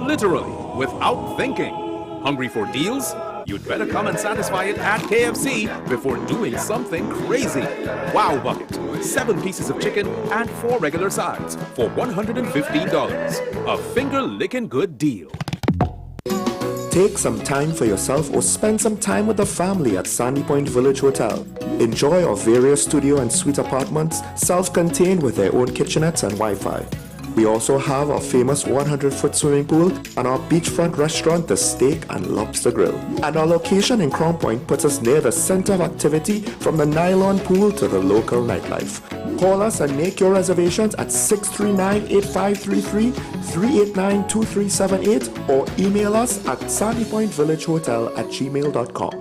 Literally, without thinking. Hungry for deals? You'd better come and satisfy it at KFC before doing something crazy. Wow Bucket. 7 pieces of chicken and 4 regular sides for $115. A finger-licking good deal. Take some time for yourself or spend some time with the family at Sandy Point Village Hotel. Enjoy our various studio and suite apartments, self-contained with their own kitchenettes and Wi-Fi. We also have our famous 100-foot swimming pool and our beachfront restaurant, the Steak and Lobster Grill. And our location in Crown Point puts us near the center of activity from the nylon pool to the local nightlife. Call us and make your reservations at 639-8533, 389-2378 or email us at sandypointvillagehotel@gmail.com.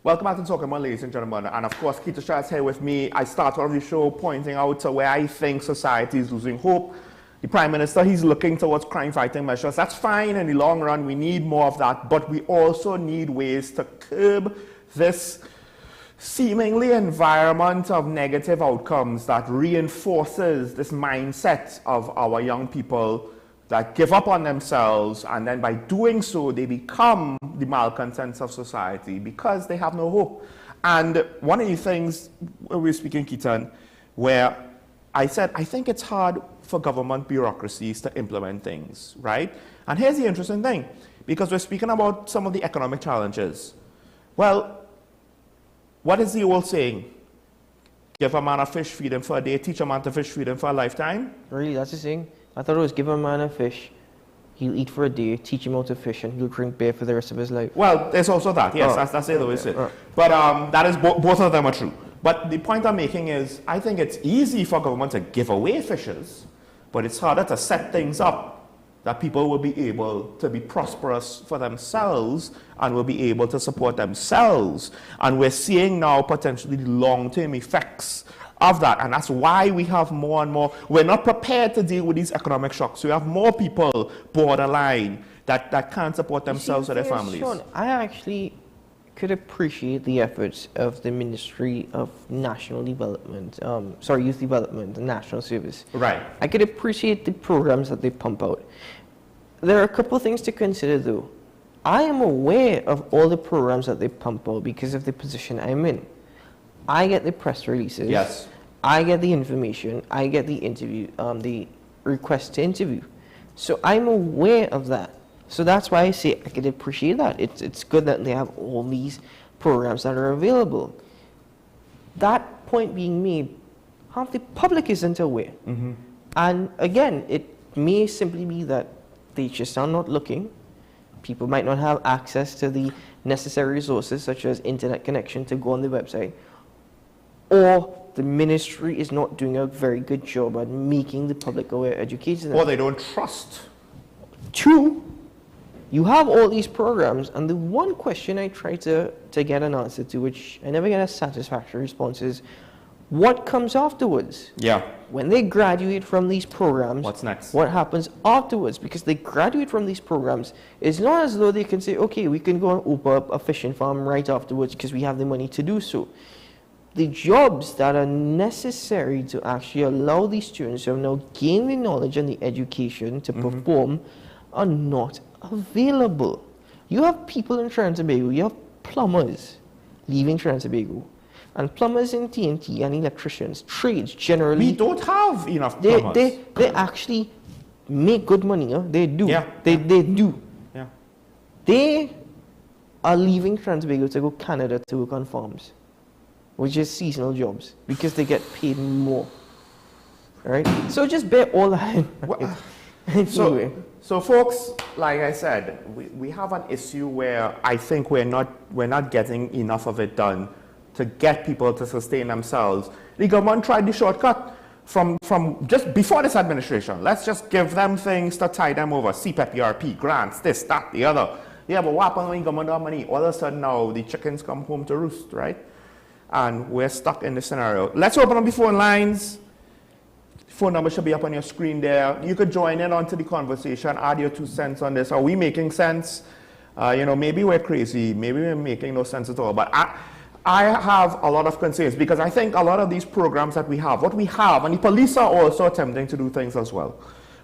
Welcome back to Talking About, ladies and gentlemen. And of course, Keita Shah is here with me. I started off the show pointing out to where I think society is losing hope. The Prime Minister, he's looking towards crime-fighting measures. That's fine in the long run. We need more of that. But we also need ways to curb this seemingly environment of negative outcomes that reinforces this mindset of our young people that give up on themselves, and then by doing so, they become the malcontents of society because they have no hope. And one of the things we were speaking, Keaton, where I said, I think it's hard for government bureaucracies to implement things, right? And here's the interesting thing, because we're speaking about some of the economic challenges. Well, what is the old saying? Give a man a fish, feed him for a day, teach a man to fish, feed him for a lifetime? Really, that's the saying? I thought it was give a man a fish, he'll eat for a day, teach him how to fish, and he'll drink beer for the rest of his life. Well, there's also that, yes, that's the way it's said. But that is both of them are true. But the point I'm making is, I think it's easy for government to give away fishes, but it's harder to set things up that people will be able to be prosperous for themselves and will be able to support themselves. And we're seeing now potentially the long-term effects of that, and that's why we have more and more. We're not prepared to deal with these economic shocks. We have more people borderline that can't support themselves or their families. Sean, I actually could appreciate the efforts of the Ministry of National Development, Youth Development and National Service. Right. I could appreciate the programs that they pump out. There are a couple of things to consider though. I am aware of all the programs that they pump out because of the position I'm in. I get the press releases. Yes. I get the information. I get the interview, the request to interview. So I'm aware of that. So that's why I say I could appreciate that. It's good that they have all these programs that are available. That point being made, half the public isn't aware. Mm-hmm. And again, it may simply be that they just are not looking. People might not have access to the necessary resources such as internet connection to go on the website. Or the ministry is not doing a very good job at making the public aware, educating them. Or they don't trust. True. You have all these programs, and the one question I try to get an answer to, which I never get a satisfactory response, is what comes afterwards? Yeah. When they graduate from these programs, what's next? What happens afterwards? Because they graduate from these programs, it's not as though they can say, okay, we can go and open up a fishing farm right afterwards because we have the money to do so. The jobs that are necessary to actually allow these students who have now gained the knowledge and the education to perform are not available. You have people in Trinidad and Tobago, you have plumbers leaving Trinidad and Tobago, and plumbers in TNT and electricians, trades generally. We don't have enough plumbers. They actually make good money, they do. Yeah. They do. Yeah. They are leaving Trinidad and Tobago to go Canada to work on farms, which is seasonal jobs, because they get paid more. Right? So just bear all that in mind. So folks, like I said, we have an issue where I think we're not getting enough of it done to get people to sustain themselves. The government tried the shortcut from just before this administration. Let's just give them things to tie them over. CPEP, ERP, grants, this, that, the other. Yeah, but what happens when government don't have money? All of a sudden now the chickens come home to roost, right? And we're stuck in this scenario. Let's open up the phone lines. Phone number should be up on your screen there. You could join in onto the conversation, add your 2 cents on this. Are we making sense? Maybe we're crazy. Maybe we're making no sense at all. But I have a lot of concerns because I think a lot of these programs that we have, what we have, and the police are also attempting to do things as well.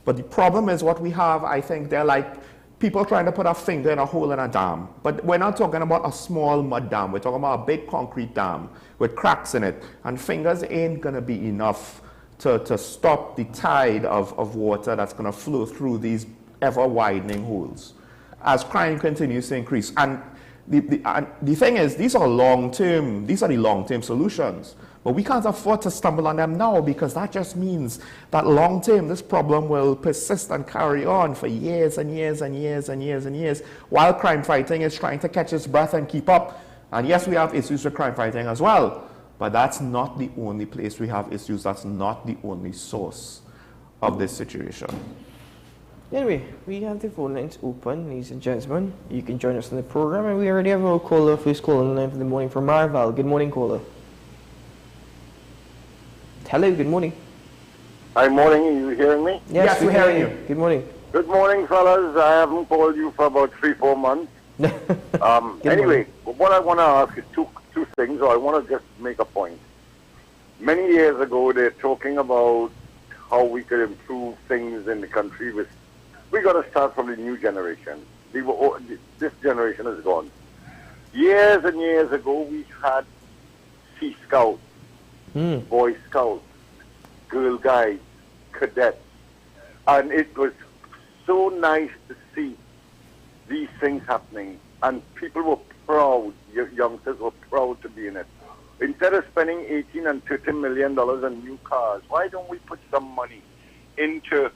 But the problem is what we have, I think they're like people trying to put a finger in a hole in a dam. But we're not talking about a small mud dam. We're talking about a big concrete dam with cracks in it. And fingers ain't going to be enough to stop the tide of water that's going to flow through these ever-widening holes as crime continues to increase. And the thing is, these are the long-term solutions. But we can't afford to stumble on them now because that just means that long-term, this problem will persist and carry on for years and years and years and years and years while crime fighting is trying to catch its breath and keep up. And yes, we have issues with crime fighting as well. But that's not the only place we have issues. That's not the only source of this situation. Anyway, we have the phone lines open, ladies and gentlemen. You can join us on the program, and we already have our caller, first caller on the line for the morning from Marval. Good morning, caller. Hello, good morning. Hi, morning. Are you hearing me? Yes, we're hearing you. Good morning. Good morning, fellas. I haven't called you for about 3-4 months. Anyway, what I want to ask is two things, or I want to just make a point. Many years ago, they're talking about how we could improve things in the country. We got to start from the new generation. This generation is gone. Years and years ago, we had Sea Scouts, Boy Scouts, Girl Guides, cadets, and it was so nice to see these things happening, and people were proud, youngsters were proud to be in it. Instead of spending $18 and $30 million on new cars, why don't we put some money into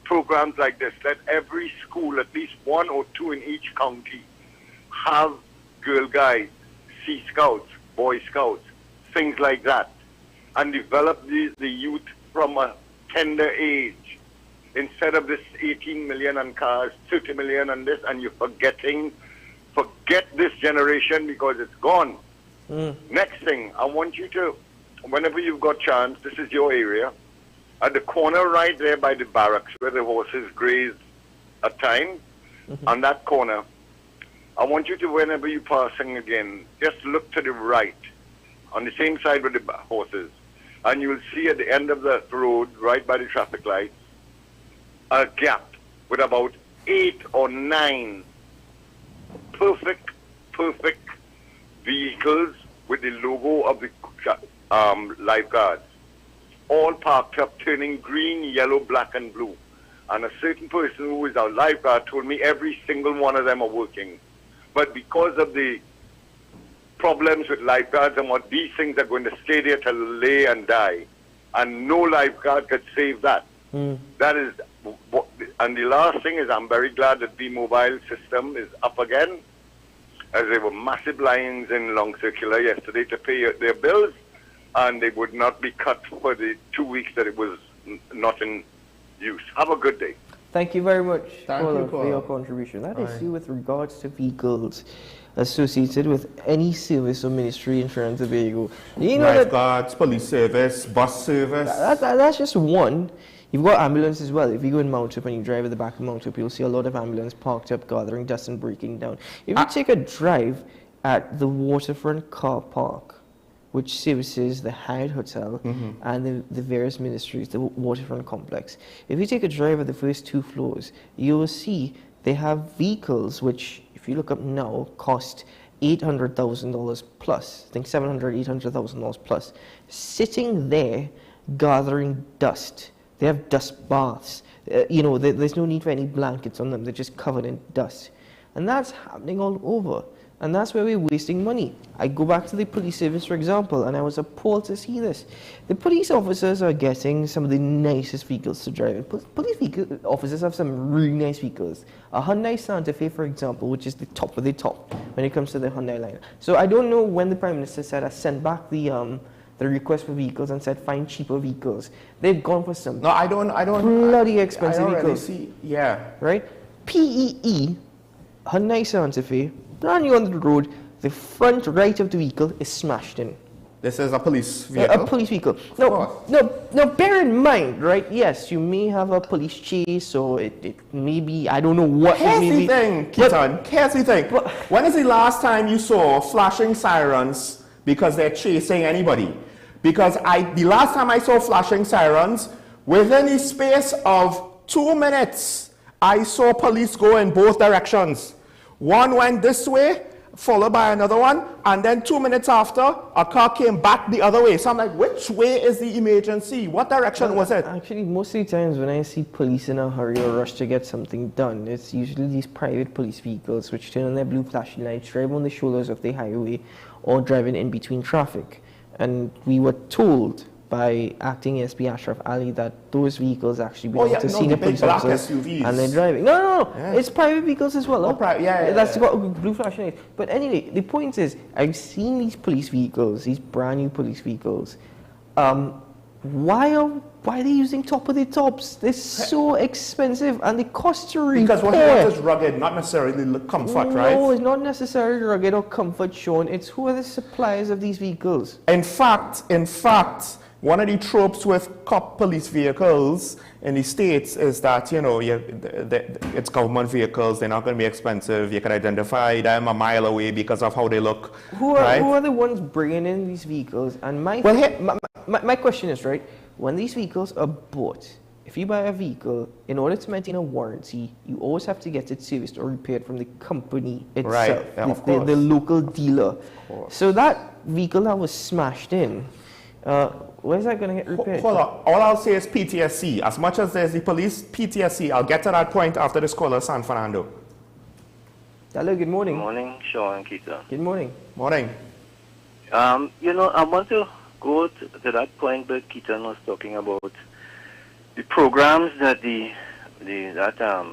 programs like this? Let every school, at least 1 or 2 in each county, have Girl Guides, Sea Scouts, Boy Scouts, things like that, and develop the youth from a tender age. Instead of this 18 million on cars, 30 million on this, and you're forget this generation because it's gone. Next thing, I want you to, whenever you've got chance, this is your area, at the corner right there by the barracks where the horses graze at times, on that corner, I want you to, whenever you're passing again, just look to the right, on the same side with the horses, and you'll see at the end of the road, right by the traffic light, a gap with about 8 or 9 perfect vehicles with the logo of the lifeguards, all parked up, turning green, yellow, black, and blue. And a certain person who is our lifeguard told me every single one of them are working. But because of the problems with lifeguards and what these things are going to stay there till lay and die, and no lifeguard could save that. That is, and the last thing is, I'm very glad that Bmobile system is up again, as there were massive lines in Long Circular yesterday to pay their bills, and they would not be cut for the 2 weeks that it was not in use. Have a good day. Thank you very much, Thank you, for your contribution. That is with regards to vehicles associated with any service or ministry in Trinidad and Tobago. You know, lifeguards, police service, bus service. That's just one. You've got ambulance as well. If you go in Mount Up and you drive at the back of Mount Up, you'll see a lot of ambulance parked up, gathering dust and breaking down. If you take a drive at the waterfront car park, which services the Hyatt Hotel and the various ministries, the waterfront complex, if you take a drive at the first 2 floors, you will see they have vehicles which, if you look up now, cost $800,000 plus, I think $700,000, $800,000 plus, sitting there gathering dust. They have dust baths. You know, there's no need for any blankets on them. They're just covered in dust. And that's happening all over. And that's where we're wasting money. I go back to the police service, for example, and I was appalled to see this. The police officers are getting some of the nicest vehicles to drive. Police officers have some really nice vehicles. A Hyundai Santa Fe, for example, which is the top of the top when it comes to the Hyundai line. So I don't know when the Prime Minister said I sent back the request for vehicles and said find cheaper vehicles. They've gone for some bloody expensive vehicles. Really see, right? PEE, Hyundai Santa Fe, brand new on the road, the front right of the vehicle is smashed in. This is a police vehicle? A police vehicle. No, bear in mind, right, yes, you may have a police chase, or it may be, I don't know what it may be. Here's the thing. When is the last time you saw flashing sirens because they're chasing anybody? Because the last time I saw flashing sirens, within the space of 2 minutes, I saw police go in both directions. One went this way, followed by another one, and then 2 minutes after, a car came back the other way. So I'm like, which way is the emergency? What direction was it? Actually, most of the times when I see police in a hurry or rush to get something done, it's usually these private police vehicles which turn on their blue flashing lights, drive on the shoulders of the highway, or driving in between traffic. And we were told by acting SP Ashraf Ali that those vehicles actually belong to senior police officers, SUVs. And they're driving. No, it's private vehicls as well. That's got blue flashing lights. But anyway, the point is, I've seen these police vehicles, these brand new police vehicles. Why are why are they using top of the tops? They're so expensive and they cost to repair. Because what you want is rugged, not necessarily comfort, right? No, it's not necessarily rugged or comfort, Sean. It's who are the suppliers of these vehicles. In fact, one of the tropes with cop police vehicles in the States is that, you know, it's government vehicles, they're not going to be expensive, you can identify them a mile away because of how they look. Who are the ones bringing in these vehicles? And my question is, right, when these vehicles are bought, if you buy a vehicle, in order to maintain a warranty, you always have to get it serviced or repaired from the company itself, right. Yeah, the local dealer. So that vehicle that was smashed in, where's that going to get repaired? Hold on. All I'll say is PTSC. As much as there's the police, PTSC. I'll get to that point after this caller, San Fernando. Hello, good morning. Good morning, Sean and Keita. Good morning. Morning. You know, I want to go to that point that Keaton was talking about the programs that that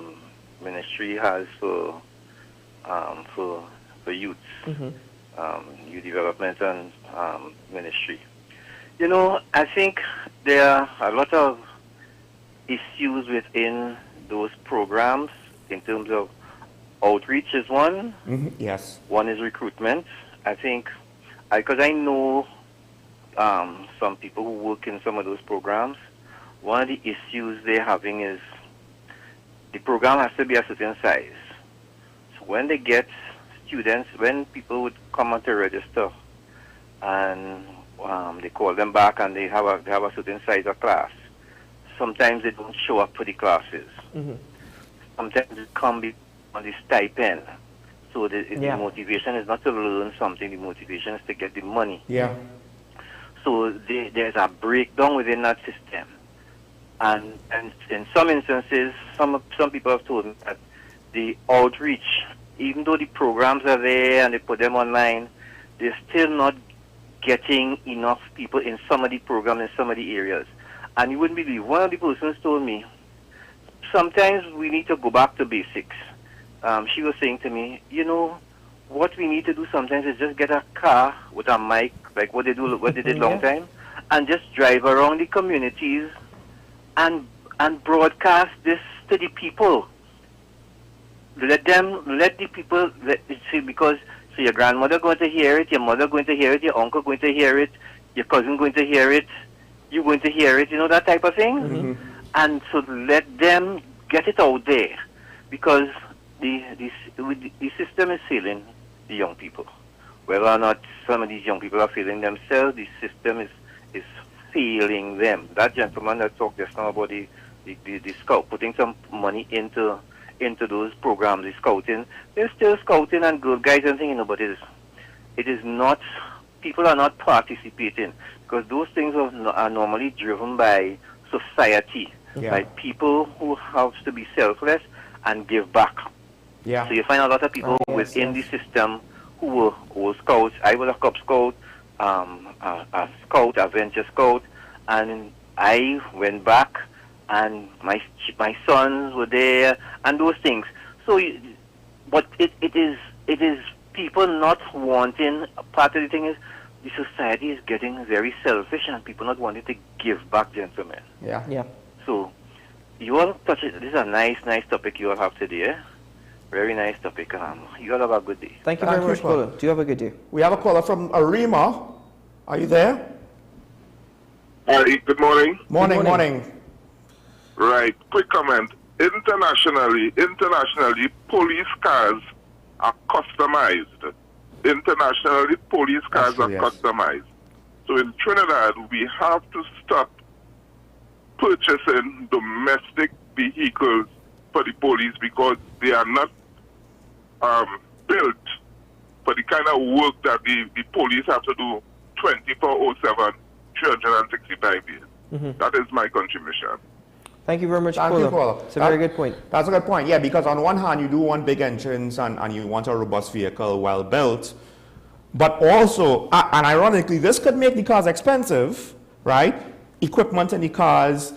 ministry has for youth, youth development and ministry. You know, I think there are a lot of issues within those programs in terms of outreach is one. Yes. One is recruitment. I think, because I know some people who work in some of those programs, one of the issues they're having is the program has to be a certain size. So when they get students, when people would come on to register and they call them back and they have a certain size of class, sometimes they don't show up for the classes. Sometimes they come on the stipend. So the motivation is not to learn something, the motivation is to get the money. Yeah. So there's a breakdown within that system. And in some instances, some people have told me that the outreach, even though the programs are there and they put them online, they're still not getting enough people in some of the programs in some of the areas. And you wouldn't believe, one of the persons told me, sometimes we need to go back to basics. She was saying to me, you know, what we need to do sometimes is just get a car with a mic, like what they did long time, and just drive around the communities and broadcast this to the people. Let the people see, because so your grandmother going to hear it, your mother going to hear it, your uncle going to hear it, your cousin going to hear it, you going to hear it, you know, that type of thing. And so let them get it out there, because the system is failing the young people. Whether or not some of these young people are failing themselves, the system is failing them. That gentleman that talked just now about the scout, putting some money into those programs, the scouting, they're still scouting and good guys and things, you know, but it is not, people are not participating, because those things are normally driven by society, by people who have to be selfless and give back. Yeah. So you find a lot of people within the system who were scouts. I was a Cub Scout, a scout, a venture scout, and I went back, and my sons were there, and those things. So, but it is people not wanting. Part of the thing is the society is getting very selfish, and people not wanting to give back, gentlemen. Yeah. So you all touch it. This is a nice topic you all have today. Very nice topic. You all have a good day. Thank you very much, caller. Do you have a good day? We have a caller from Arima. Are you there? Hi, good morning. Morning. Right, quick comment. Internationally, police cars are customized. Internationally, police cars are customized. So in Trinidad, we have to stop purchasing domestic vehicles for the police, because they are not built for the kind of work that the police have to do 24/7, 365 days. That is my contribution. Thank you very much, caller. It's a very good point. That's a good point, yeah, because on one hand, you do want big engines and you want a robust vehicle, well built, but also, and ironically, this could make the cars expensive, right? Equipment in the cars,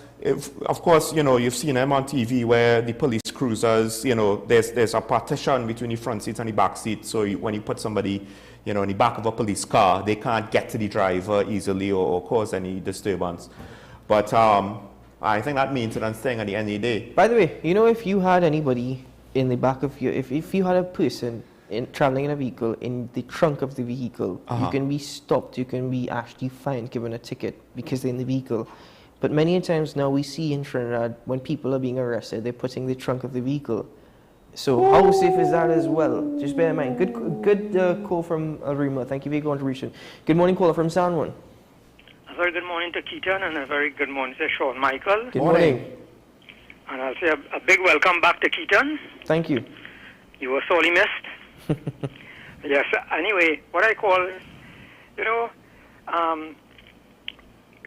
of course, you know, you've seen them on TV where the police cruisers, you know, there's a partition between the front seats and the back seats, so when you put somebody, you know, in the back of a police car, they can't get to the driver easily or cause any disturbance. But I think that maintenance thing at the end of the day. By the way, you know, if you had anybody in the back of your, if you had a person traveling in a vehicle in the trunk of the vehicle, you can be stopped, you can be actually fined, given a ticket because they're in the vehicle. But many times now we see in Trinidad, when people are being arrested, they're putting the trunk of the vehicle. So how safe is that as well? Just bear in mind. Good call from Rima. Thank you for your contribution. Good morning, caller from San Juan. A very good morning to Keaton and a very good morning to Sean Michael. Good morning. And I'll say a big welcome back to Keaton. Thank you. You were sorely missed. Yes, anyway, what I call, you know,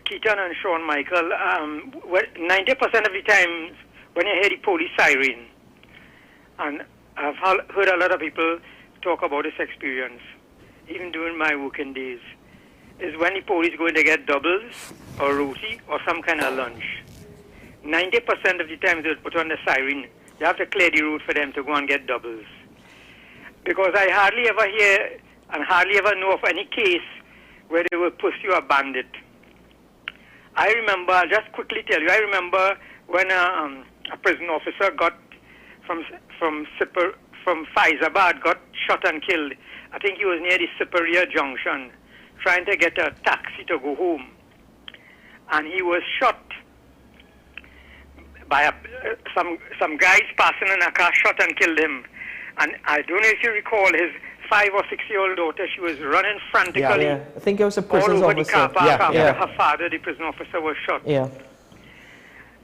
Keaton and Sean Michael, 90% of the time when you hear the police siren, and I've heard a lot of people talk about this experience, even during my working days, is when the police going to get doubles or roti or some kind of lunch. 90% of the time they put on the siren, you have to clear the road for them to go and get doubles. Because I hardly ever hear and hardly ever know of any case where they will pursue a bandit. I remember, I'll just quickly tell you, I remember when a prison officer got from Faizabad got shot and killed. I think he was near the Superior Junction trying to get a taxi to go home. And he was shot by some guys passing in a car, shot and killed him. And I don't know if you recall his 5 or 6-year-old daughter, she was running frantically. Yeah. I think it was a prison all over officer. the car park after her father, the prison officer, was shot. Yeah.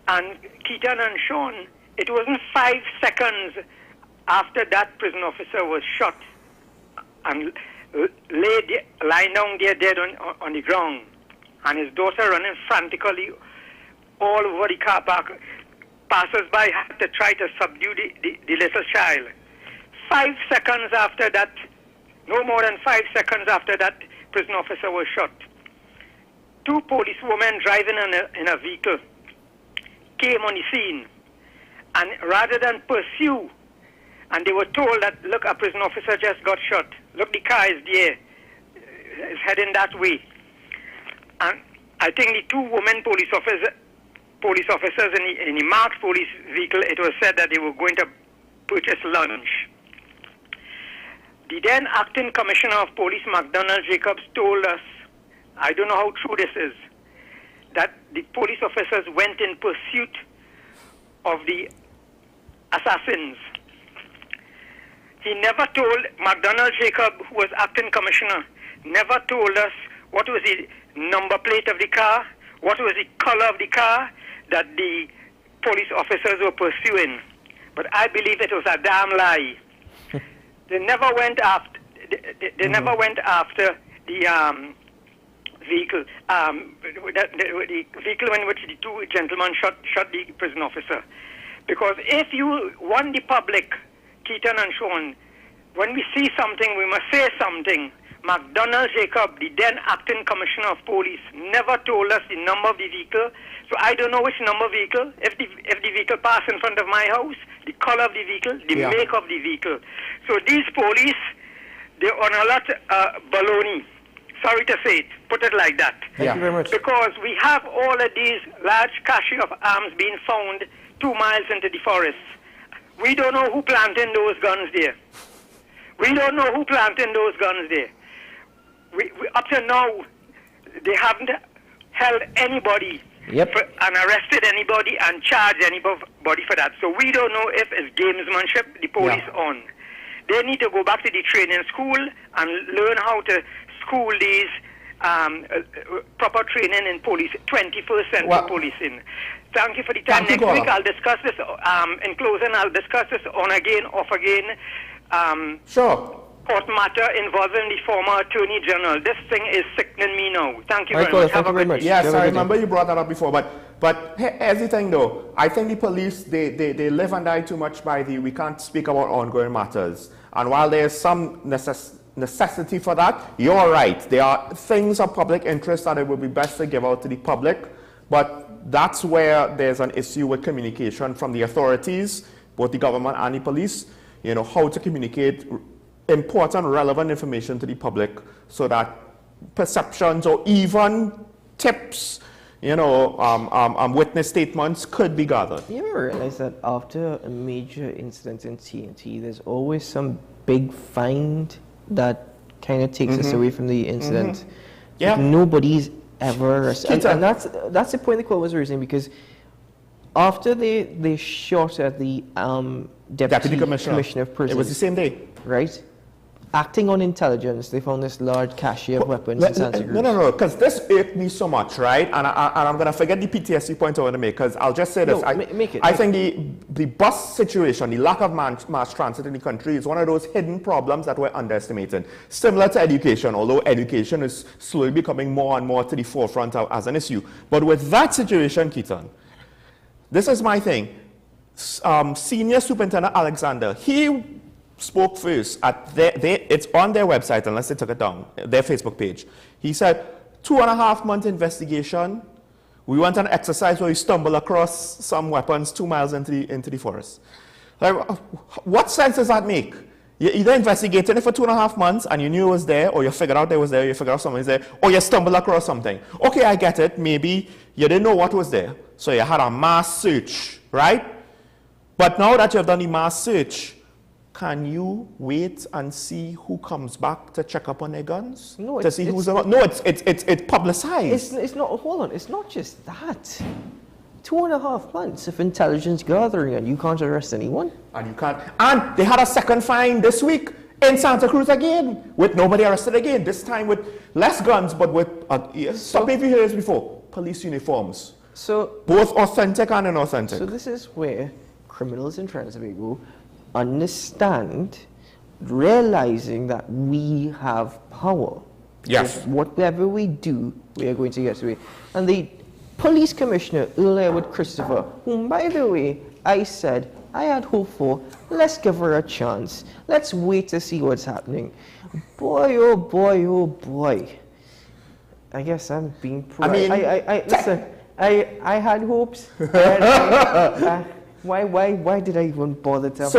And Keaton and Sean, it wasn't 5 seconds after that prison officer was shot and lying down there dead on the ground, and his daughter running frantically all over the car park. Passers-by had to try to subdue the little child. 5 seconds after that, no more than 5 seconds after that prison officer was shot, 2 policewomen driving in a vehicle came on the scene, and rather than pursue, and they were told that, look, a prison officer just got shot. Look, the car is there. It's heading that way. And I think the 2 women police officers in the marked police vehicle, it was said that they were going to purchase lunch. The then acting commissioner of police, McDonald Jacobs, told us, I don't know how true this is, that the police officers went in pursuit of the assassins. He never told, McDonald Jacob, who was acting commissioner, never told us what was the number plate of the car, what was the color of the car that the police officers were pursuing. But I believe it was a damn lie. They never went after. They never went after the vehicle. The vehicle in which the 2 gentlemen shot the prison officer. Because if you want the public, Keaton and Sean, when we see something, we must say something. McDonald Jacob, the then acting commissioner of police, never told us the number of the vehicle. So I don't know which number vehicle. If the vehicle passed in front of my house, the color of the vehicle, the make of the vehicle. So these police, they're on a lot baloney. Sorry to say it. Put it like that. Thank you very much. Because we have all of these large caches of arms being found 2 miles into the forest. We don't know who planted those guns there. We don't know who planted those guns there. We up to now, they haven't held anybody and arrested anybody and charged anybody for that. So we don't know if it's gamesmanship the police on. They need to go back to the training school and learn how to school these proper training in police, 21st century policing. Thank you for the time. Next week I'll discuss this. In closing, I'll discuss this on again, off again. Court matter involving the former Attorney General. This thing is sickening me now. Thank you very much. Have a good day. Yes, I remember you brought that up before, but here's the thing though. I think the police, they live and die too much by we can't speak about ongoing matters. And while there's some necessity for that, you're right. There are things of public interest that it would be best to give out to the public, but that's where there's an issue with communication from the authorities, both the government and the police, you know, how to communicate important, relevant information to the public so that perceptions or even tips, witness statements could be gathered. You ever realize that after a major incident in TNT, there's always some big find that kind of takes us away from the incident? Yeah. Like nobody's ever arrested. And that's the point the court was raising, because after they shot at the deputy commissioner of prisons, it was the same day, right? Acting on intelligence, they found this large cache of weapons in Santa Cruz. No, because this irked me so much, right? And I'm going to forget the PTSD point I want to make, because I'll just say this. I think the bus situation, the lack of mass transit in the country is one of those hidden problems that we're underestimating. Similar to education, although education is slowly becoming more and more to the forefront as an issue. But with that situation, Keaton, this is my thing. Senior Superintendent Alexander, he spoke first at it's on their website, unless they took it down, their Facebook page. He said, 2.5-month investigation. We went on an exercise where we stumbled across some weapons 2 miles into the forest. Like, what sense does that make? You either investigated it for 2.5 months and you knew it was there, or you figured out it was there, you figured out something was there, or you stumbled across something. Okay, I get it. Maybe you didn't know what was there, so you had a mass search, right? But now that you've done the mass search, can you wait and see who comes back to check up on their guns? No, to see who's around? No, it's publicized. It's not. Hold on. It's not just that. 2.5 months of intelligence gathering, and you can't arrest anyone. And you can't. And they had a second find this week in Santa Cruz again, with nobody arrested again. This time with less guns, but with stop me if you hear this before. Police uniforms. So both authentic and inauthentic. So this is where criminals in Trinidad and Tobago understand, realizing that we have power. Yes. Because whatever we do, we are going to get away. And the police commissioner earlier with Christopher, whom, by the way, I said I had hope for, let's give her a chance. Let's wait to see what's happening. Boy, oh boy, oh boy. I guess I'm being listen, I had hopes. Why did I even bother to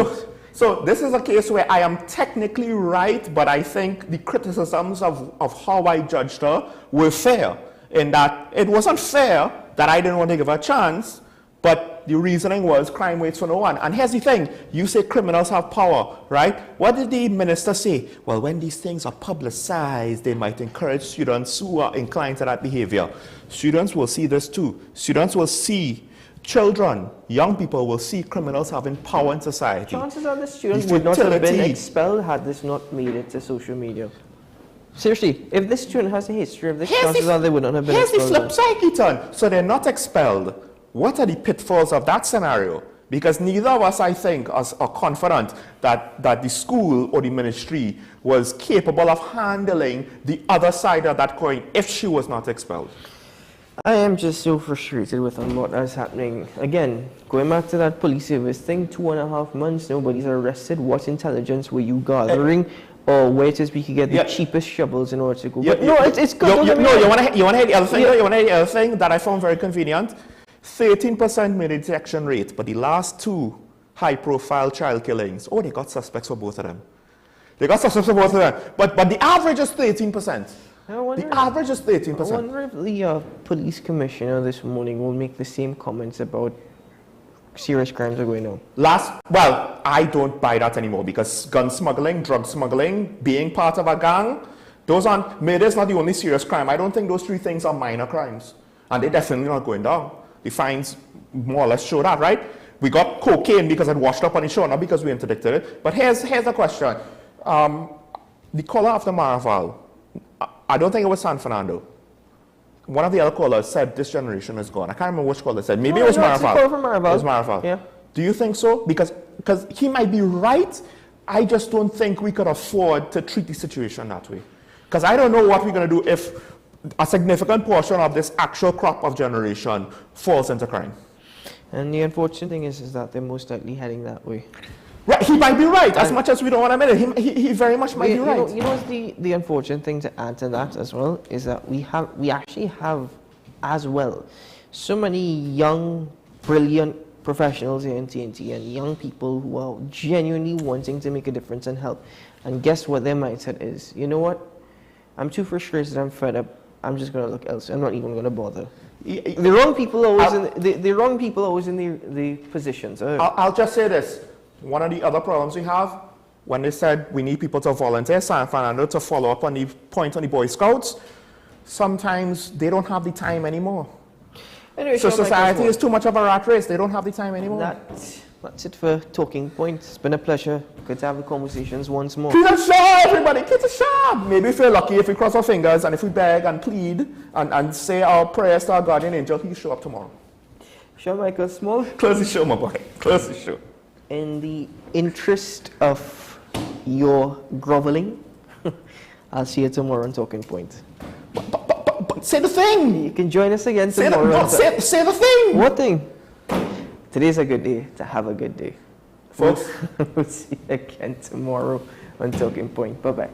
So this is a case where I am technically right, but I think the criticisms of how I judged her were fair, in that it wasn't fair that I didn't want to give her a chance, but the reasoning was crime waits for no one. And here's the thing, you say criminals have power, right? What did the minister say? Well, when these things are publicized, they might encourage students who are inclined to that behavior. Students will see this too. Students will see, children, young people will see criminals having power in society. Chances are the students would not have been expelled had this not made it to social media. Seriously, if this student has a history of this, chances are they would not have been expelled. Here's the flip side, Keaton. So they're not expelled. What are the pitfalls of that scenario? Because neither of us, I think, are confident that the school or the ministry was capable of handling the other side of that coin if she was not expelled. I am just so frustrated with what is happening. Again, going back to that police service thing, 2.5 months, nobody's arrested. What intelligence were you gathering? Or where it is we could get the cheapest shovels in order to go? But no, it's good. You want to hear the other thing? You want to hear the other thing that I found very convenient? 13% made detection rate, but the last 2 high-profile child killings, they got suspects for both of them. But the average is 13%. The average is 13%. I wonder if the police commissioner this morning will make the same comments about serious crimes are going on. Well, I don't buy that anymore, because gun smuggling, drug smuggling, being part of a gang, murder is not the only serious crime. I don't think those 3 things are minor crimes. And they're definitely not going down. The fines more or less show that, right? We got cocaine because it washed up on the shore, not because we interdicted it. But here's the question. The caller after Maraval, I don't think it was San Fernando. One of the other callers said this generation is gone. I can't remember which caller said. Maybe it was Maraval. It was Maraval. Yeah. Do you think so? Because he might be right. I just don't think we could afford to treat the situation that way. Because I don't know what we're going to do if a significant portion of this actual crop of generation falls into crime. And the unfortunate thing is that they're most likely heading that way. Right, he might be right. As much as we don't want to admit it, he very much might be right. You know what's the unfortunate thing to add to that as well is that we actually have as well so many young, brilliant professionals here in TNT and young people who are genuinely wanting to make a difference and help. And guess what their mindset is? You know what? I'm too frustrated, I'm fed up. I'm just going to look elsewhere. I'm not even going to bother. The wrong people always the wrong people always in the positions. I'll just say this. One of the other problems we have, when they said we need people to volunteer, San Fernando, to follow up on the point on the Boy Scouts, sometimes they don't have the time anymore. Anyway, so society is too much of a rat race. They don't have the time anymore. That's it for Talking Point. It's been a pleasure. Good to have the conversations once more. Keep it sharp, everybody. Keep it sharp. Maybe if we're lucky, if we cross our fingers and if we beg and plead and say our prayers to our guardian angel, he'll show up tomorrow. Sure, Michael Small. Close the show, my boy. Close the show. In the interest of your groveling, I'll see you tomorrow on Talking Point. But say the thing. You can join us again tomorrow. Say the thing. What thing? Today's a good day to have a good day. Folks, we'll see you again tomorrow on Talking Point. Bye-bye.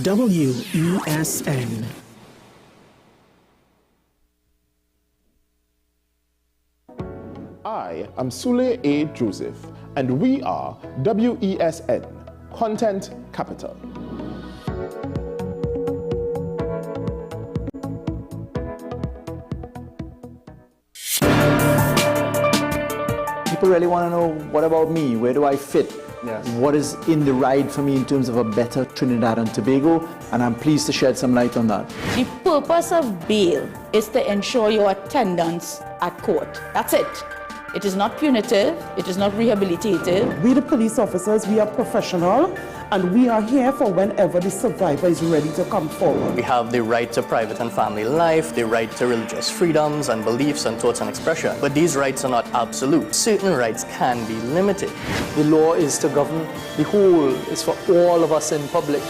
WESN. I am Sule A. Joseph, and we are WESN, Content Capital. People really want to know, what about me? Where do I fit? Yes. What is in the ride for me in terms of a better Trinidad and Tobago? And I'm pleased to shed some light on that. The purpose of bail is to ensure your attendance at court. That's it. It is not punitive. It is not rehabilitative. We, the police officers, we are professional, and we are here for whenever the survivor is ready to come forward. We have the right to private and family life, the right to religious freedoms and beliefs and thoughts and expression. But these rights are not absolute. Certain rights can be limited. The law is to govern the whole. It's for all of us in public.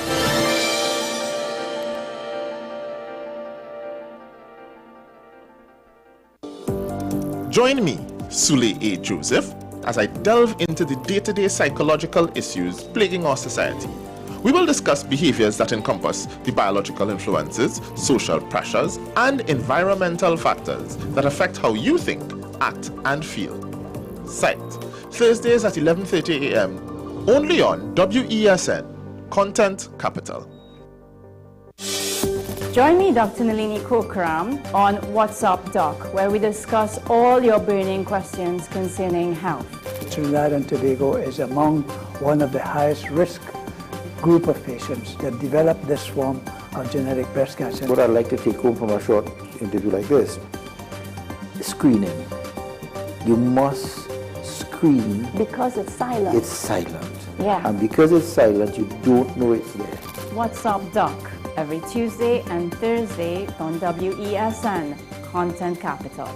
Join me, Sule A. Joseph, as I delve into the day-to-day psychological issues plaguing our society. We will discuss behaviors that encompass the biological influences, social pressures, and environmental factors that affect how you think, act, and feel. Site, Thursdays at 11:30 a.m., only on WESN, Content Capital. Join me, Dr. Nalini Kokram, on What's Up Doc, where we discuss all your burning questions concerning health. Trinidad and Tobago is among one of the highest risk group of patients that develop this form of genetic breast cancer. What I'd like to take home from a short interview like this, screening. You must screen. Because it's silent. It's silent. Yeah. And because it's silent, you don't know it's there. What's Up Doc, every Tuesday and Thursday on WESN, Content Capital.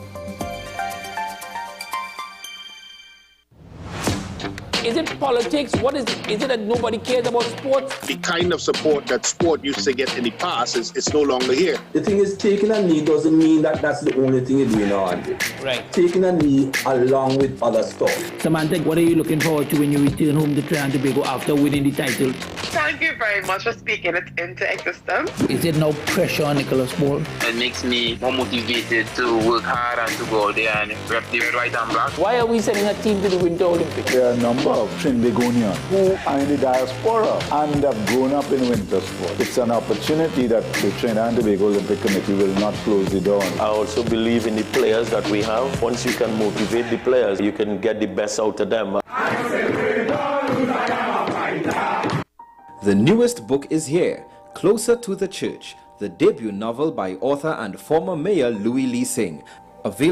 Is it politics? What is it? Is it that nobody cares about sports? The kind of support that sport used to get in the past is no longer here. The thing is, taking a knee doesn't mean that that's the only thing you're doing now, Andre. Right. Taking a knee along with other stuff. Samantha, what are you looking forward to when you return home to Trinidad and Tobago after winning the title? Thank you very much for speaking it into existence. Is it no pressure on Nicholas Paul? It makes me more motivated to work hard and to go out there and rep the red, white and black. Why are we sending a team to the Winter Olympics? There are a number of Trinbagonians who are in the diaspora and have grown up in winter sport. It's an opportunity that the Trinidad and Tobago Olympic Committee will not close the door on. I also believe in the players that we have. Once you can motivate the players, you can get the best out of them. The newest book is here, Closer to the Church, the debut novel by author and former mayor Louis Lee Singh, available